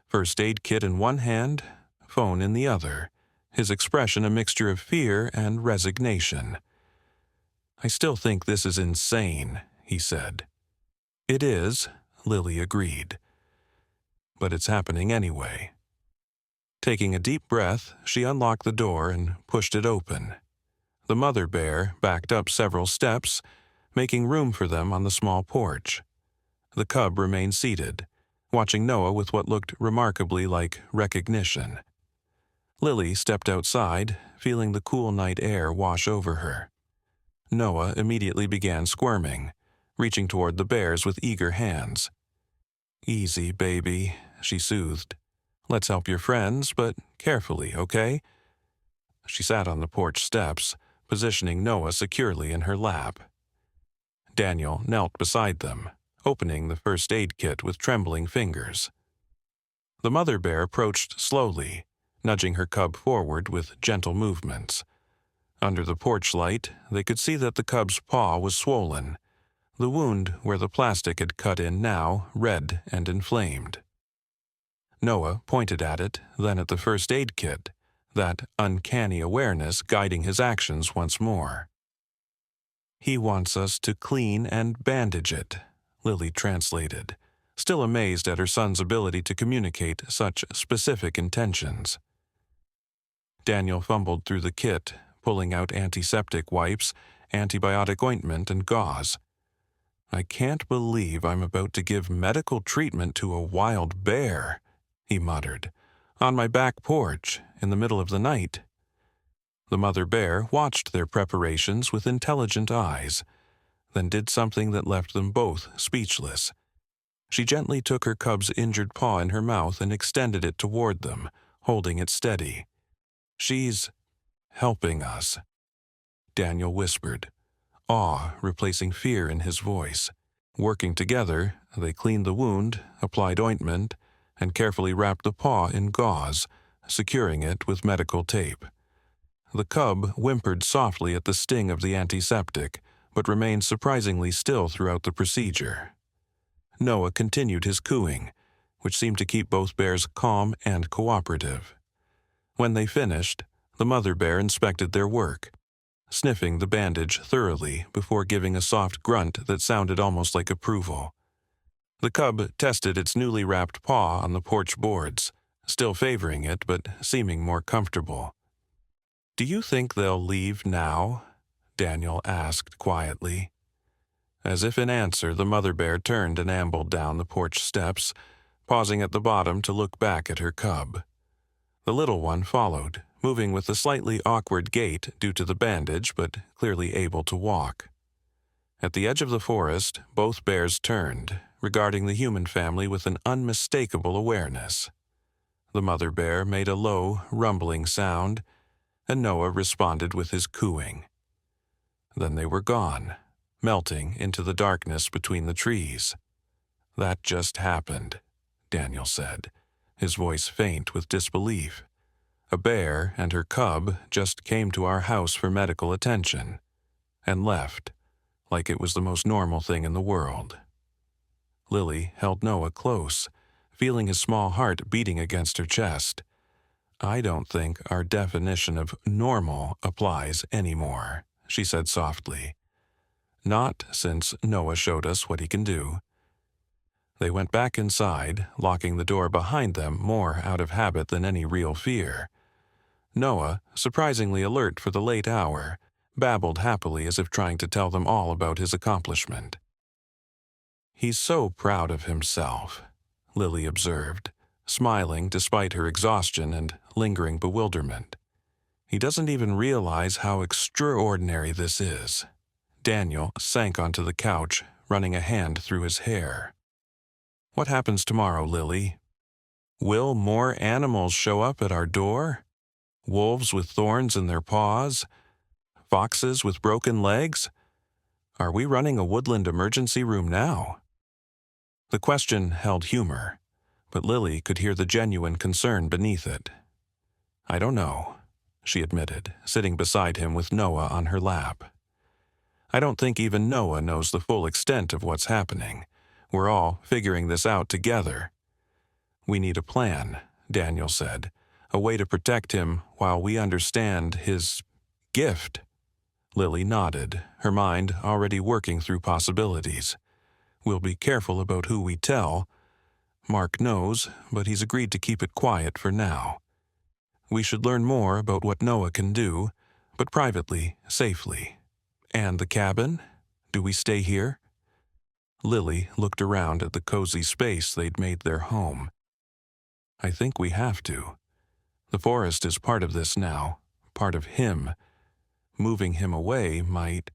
A: first aid kit in one hand, phone in the other, his expression a mixture of fear and resignation. "I still think this is insane," he said. "It is," Lily agreed. "But it's happening anyway." Taking a deep breath, she unlocked the door and pushed it open. The mother bear backed up several steps, making room for them on the small porch. The cub remained seated, watching Noah with what looked remarkably like recognition. Lily stepped outside, feeling the cool night air wash over her. Noah immediately began squirming, reaching toward the bears with eager hands. "Easy, baby," she soothed. "Let's help your friends, but carefully, okay?" She sat on the porch steps, positioning Noah securely in her lap. Daniel knelt beside them, opening the first aid kit with trembling fingers. The mother bear approached slowly, nudging her cub forward with gentle movements. Under the porch light, they could see that the cub's paw was swollen, the wound where the plastic had cut in now red and inflamed. Noah pointed at it, then at the first aid kit, that uncanny awareness guiding his actions once more. "He wants us to clean and bandage it," Lily translated, still amazed at her son's ability to communicate such specific intentions. Daniel fumbled through the kit, pulling out antiseptic wipes, antibiotic ointment, and gauze. "I can't believe I'm about to give medical treatment to a wild bear," he muttered, "on my back porch, in the middle of the night." The mother bear watched their preparations with intelligent eyes, then did something that left them both speechless. She gently took her cub's injured paw in her mouth and extended it toward them, holding it steady. "She's helping us," Daniel whispered, awe replacing fear in his voice. Working together, they cleaned the wound, applied ointment, and carefully wrapped the paw in gauze, securing it with medical tape. The cub whimpered softly at the sting of the antiseptic, but remained surprisingly still throughout the procedure. Noah continued his cooing, which seemed to keep both bears calm and cooperative. When they finished, the mother bear inspected their work, sniffing the bandage thoroughly before giving a soft grunt that sounded almost like approval. The cub tested its newly wrapped paw on the porch boards, still favoring it but seeming more comfortable. "Do you think they'll leave now?" Daniel asked quietly. As if in answer, the mother bear turned and ambled down the porch steps, pausing at the bottom to look back at her cub. The little one followed, moving with a slightly awkward gait due to the bandage, but clearly able to walk. At the edge of the forest, both bears turned, regarding the human family with an unmistakable awareness. The mother bear made a low, rumbling sound, and Noah responded with his cooing. Then they were gone, melting into the darkness between the trees. "That just happened," Daniel said, his voice faint with disbelief. "A bear and her cub just came to our house for medical attention, and left, like it was the most normal thing in the world." Lily held Noah close, feeling his small heart beating against her chest. "I don't think our definition of normal applies anymore," she said softly. "Not since Noah showed us what he can do." They went back inside, locking the door behind them more out of habit than any real fear. Noah, surprisingly alert for the late hour, babbled happily as if trying to tell them all about his accomplishment. "He's so proud of himself," Lily observed, smiling despite her exhaustion and lingering bewilderment. "He doesn't even realize how extraordinary this is." Daniel sank onto the couch, running a hand through his hair. "What happens tomorrow, Lily? Will more animals show up at our door? Wolves with thorns in their paws? Foxes with broken legs? Are we running a woodland emergency room now?" The question held humor, but Lily could hear the genuine concern beneath it. "I don't know," she admitted, sitting beside him with Noah on her lap. "I don't think even Noah knows the full extent of what's happening. We're all figuring this out together." "We need a plan," Daniel said, "a way to protect him while we understand his gift." Lily nodded, her mind already working through possibilities. "We'll be careful about who we tell. Mark knows, but he's agreed to keep it quiet for now. We should learn more about what Noah can do, but privately, safely. And the cabin? Do we stay here?" Lily looked around at the cozy space they'd made their home. "I think we have to. The forest is part of this now, part of him. Moving him away might—"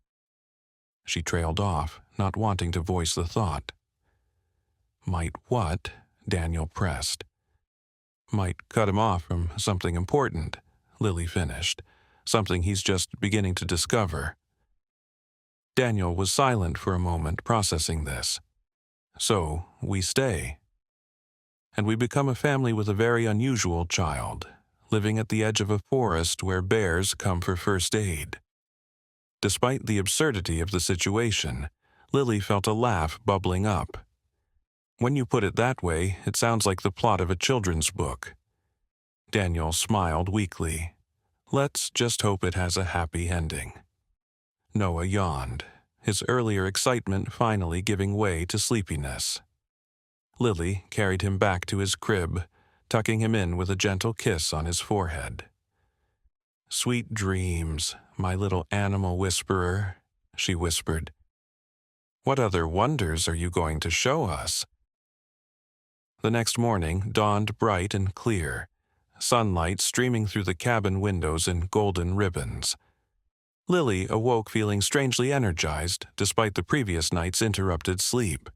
A: She trailed off, not wanting to voice the thought. "Might what?" Daniel pressed. "Might cut him off from something important," Lily finished, "something he's just beginning to discover." Daniel was silent for a moment, processing this. "So, we stay. And we become a family with a very unusual child, living at the edge of a forest where bears come for first aid." Despite the absurdity of the situation, Lily felt a laugh bubbling up. "When you put it that way, it sounds like the plot of a children's book." Daniel smiled weakly. "Let's just hope it has a happy ending." Noah yawned, his earlier excitement finally giving way to sleepiness. Lily carried him back to his crib, tucking him in with a gentle kiss on his forehead. "Sweet dreams, my little animal whisperer," she whispered. "What other wonders are you going to show us?" The next morning dawned bright and clear. sunlight streaming through the cabin windows in golden ribbons. Lily awoke feeling strangely energized despite the previous night's interrupted sleep.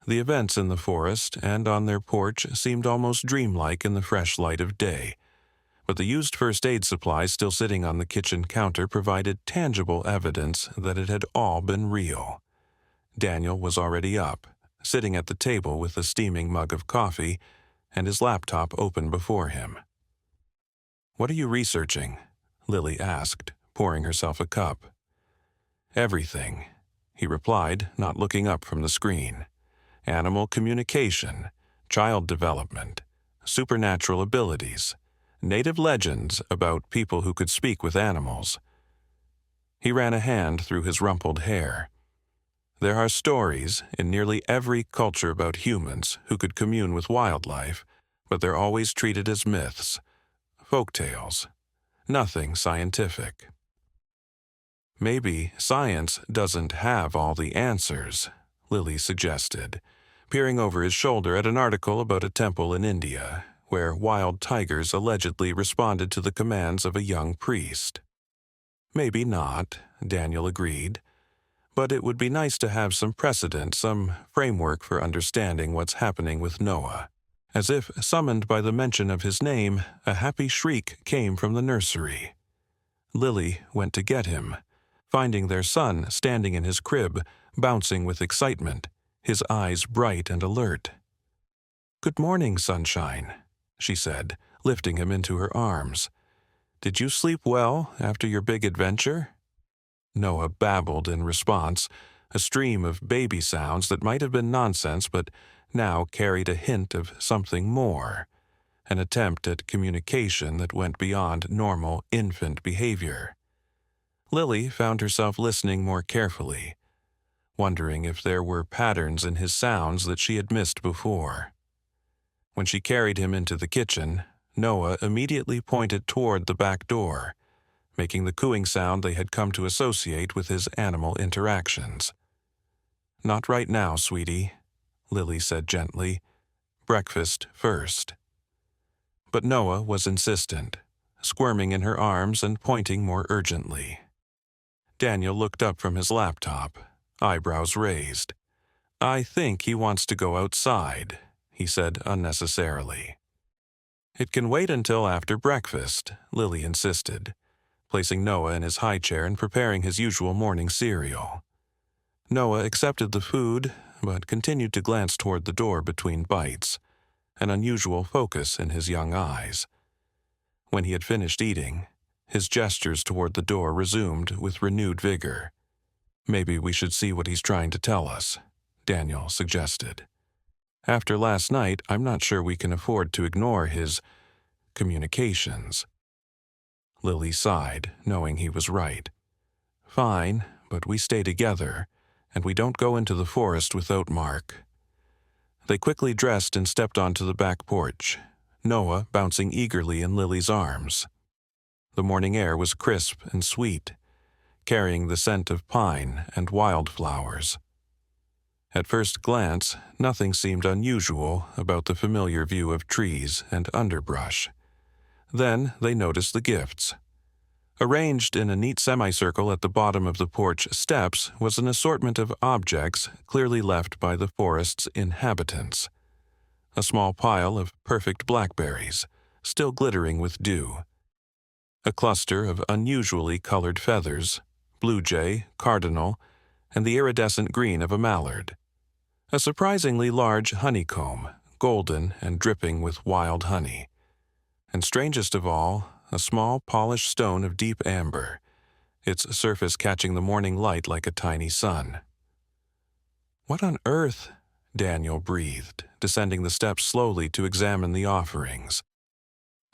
A: The events in the forest and on their porch seemed almost dreamlike in the fresh light of day, but the used first aid supplies still sitting on the kitchen counter provided tangible evidence that it had all been real. Daniel was already up, sitting at the table with a steaming mug of coffee and his laptop open before him. "What are you researching?" Lily asked, pouring herself a cup. "Everything," he replied, not looking up from the screen. "Animal communication, child development, supernatural abilities, native legends about people who could speak with animals." He ran a hand through his rumpled hair. "There are stories in nearly every culture about humans who could commune with wildlife, but they're always treated as myths, folk tales, nothing scientific." "Maybe science doesn't have all the answers," Lily suggested, peering over his shoulder at an article about a temple in India, where wild tigers allegedly responded to the commands of a young priest. "Maybe not," Daniel agreed, "but it would be nice to have some precedent, some framework for understanding what's happening with Noah." As if summoned by the mention of his name, a happy shriek came from the nursery. Lily went to get him, finding their son standing in his crib, bouncing with excitement, his eyes bright and alert. "Good morning, sunshine," she said, lifting him into her arms. "Did you sleep well after your big adventure?" Noah babbled in response, a stream of baby sounds that might have been nonsense but now carried a hint of something more, an attempt at communication that went beyond normal infant behavior. Lily found herself listening more carefully, wondering if there were patterns in his sounds that she had missed before. When she carried him into the kitchen, Noah immediately pointed toward the back door, making the cooing sound they had come to associate with his animal interactions. "Not right now, sweetie," Lily said gently. "Breakfast first." But Noah was insistent, squirming in her arms and pointing more urgently. Daniel looked up from his laptop, eyebrows raised. "I think he wants to go outside," he said unnecessarily. "It can wait until after breakfast," Lily insisted, placing Noah in his high chair and preparing his usual morning cereal. Noah accepted the food, but continued to glance toward the door between bites, an unusual focus in his young eyes. When he had finished eating, his gestures toward the door resumed with renewed vigor. "Maybe we should see what he's trying to tell us," Daniel suggested. "After last night, I'm not sure we can afford to ignore his communications." Lily sighed, knowing he was right. "Fine, but we stay together, and we don't go into the forest without Mark." They quickly dressed and stepped onto the back porch, Noah bouncing eagerly in Lily's arms. The morning air was crisp and sweet, carrying the scent of pine and wildflowers. At first glance, nothing seemed unusual about the familiar view of trees and underbrush. Then they noticed the gifts. Arranged in a neat semicircle at the bottom of the porch steps was an assortment of objects clearly left by the forest's inhabitants. A small pile of perfect blackberries, still glittering with dew. A cluster of unusually colored feathers, blue jay, cardinal, and the iridescent green of a mallard. A surprisingly large honeycomb, golden and dripping with wild honey. And strangest of all, a small polished stone of deep amber, its surface catching the morning light like a tiny sun. "What on earth?" Daniel breathed, descending the steps slowly to examine the offerings.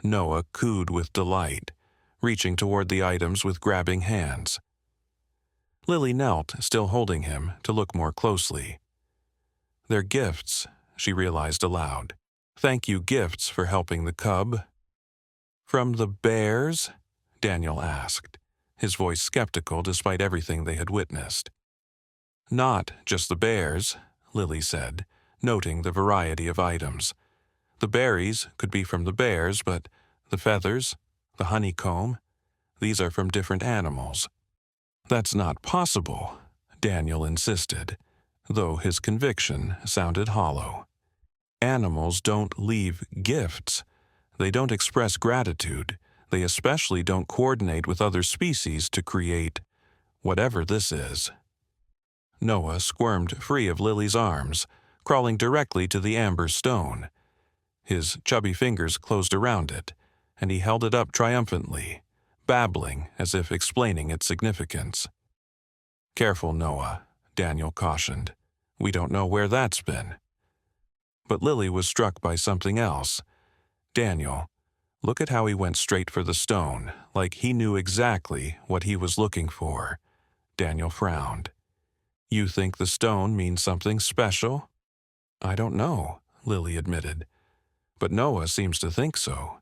A: Noah cooed with delight, reaching toward the items with grabbing hands. Lily knelt, still holding him, to look more closely. "They're gifts," she realized aloud. "Thank you gifts for helping the cub." "From the bears?" Daniel asked, his voice skeptical despite everything they had witnessed. "Not just the bears," Lily said, noting the variety of items. "The berries could be from the bears, but The feathers, the honeycomb, these are from different animals. That's not possible, Daniel insisted, though his conviction sounded hollow. Animals don't leave gifts. They don't express gratitude. They especially don't coordinate with other species to create whatever this is. Noah squirmed free of Lily's arms, crawling directly to the amber stone. His chubby fingers closed around it, and he held it up triumphantly, babbling as if explaining its significance. "Careful, Noah," Daniel cautioned. "We don't know where that's been." But Lily was struck by something else. "Daniel, look at how he went straight for the stone, like he knew exactly what he was looking for." Daniel frowned. "You think the stone means something special?" "I don't know," Lily admitted. "But Noah seems to think so."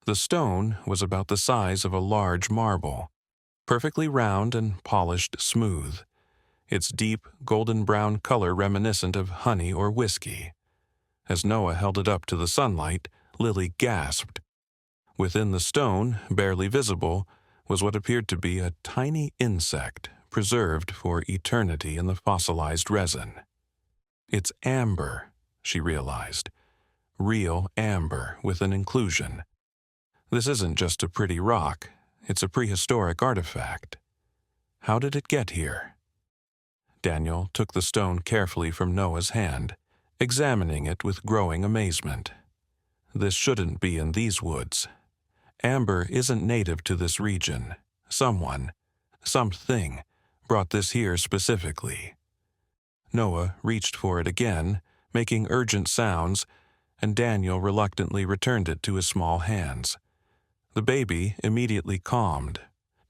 A: The stone was about the size of a large marble, perfectly round and polished smooth, its deep golden-brown color reminiscent of honey or whiskey. As Noah held it up to the sunlight, Lily gasped. Within the stone, barely visible, was what appeared to be a tiny insect preserved for eternity in the fossilized resin. "It's amber," she realized. "Real amber with an inclusion. This isn't just a pretty rock, it's a prehistoric artifact. How did it get here?" Daniel took the stone carefully from Noah's hand, examining it with growing amazement. "This shouldn't be in these woods. Amber isn't native to this region. Something, brought this here specifically." Noah reached for it again, making urgent sounds, and Daniel reluctantly returned it to his small hands. The baby immediately calmed,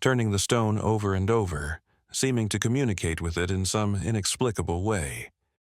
A: turning the stone over and over, seeming to communicate with it in some inexplicable way.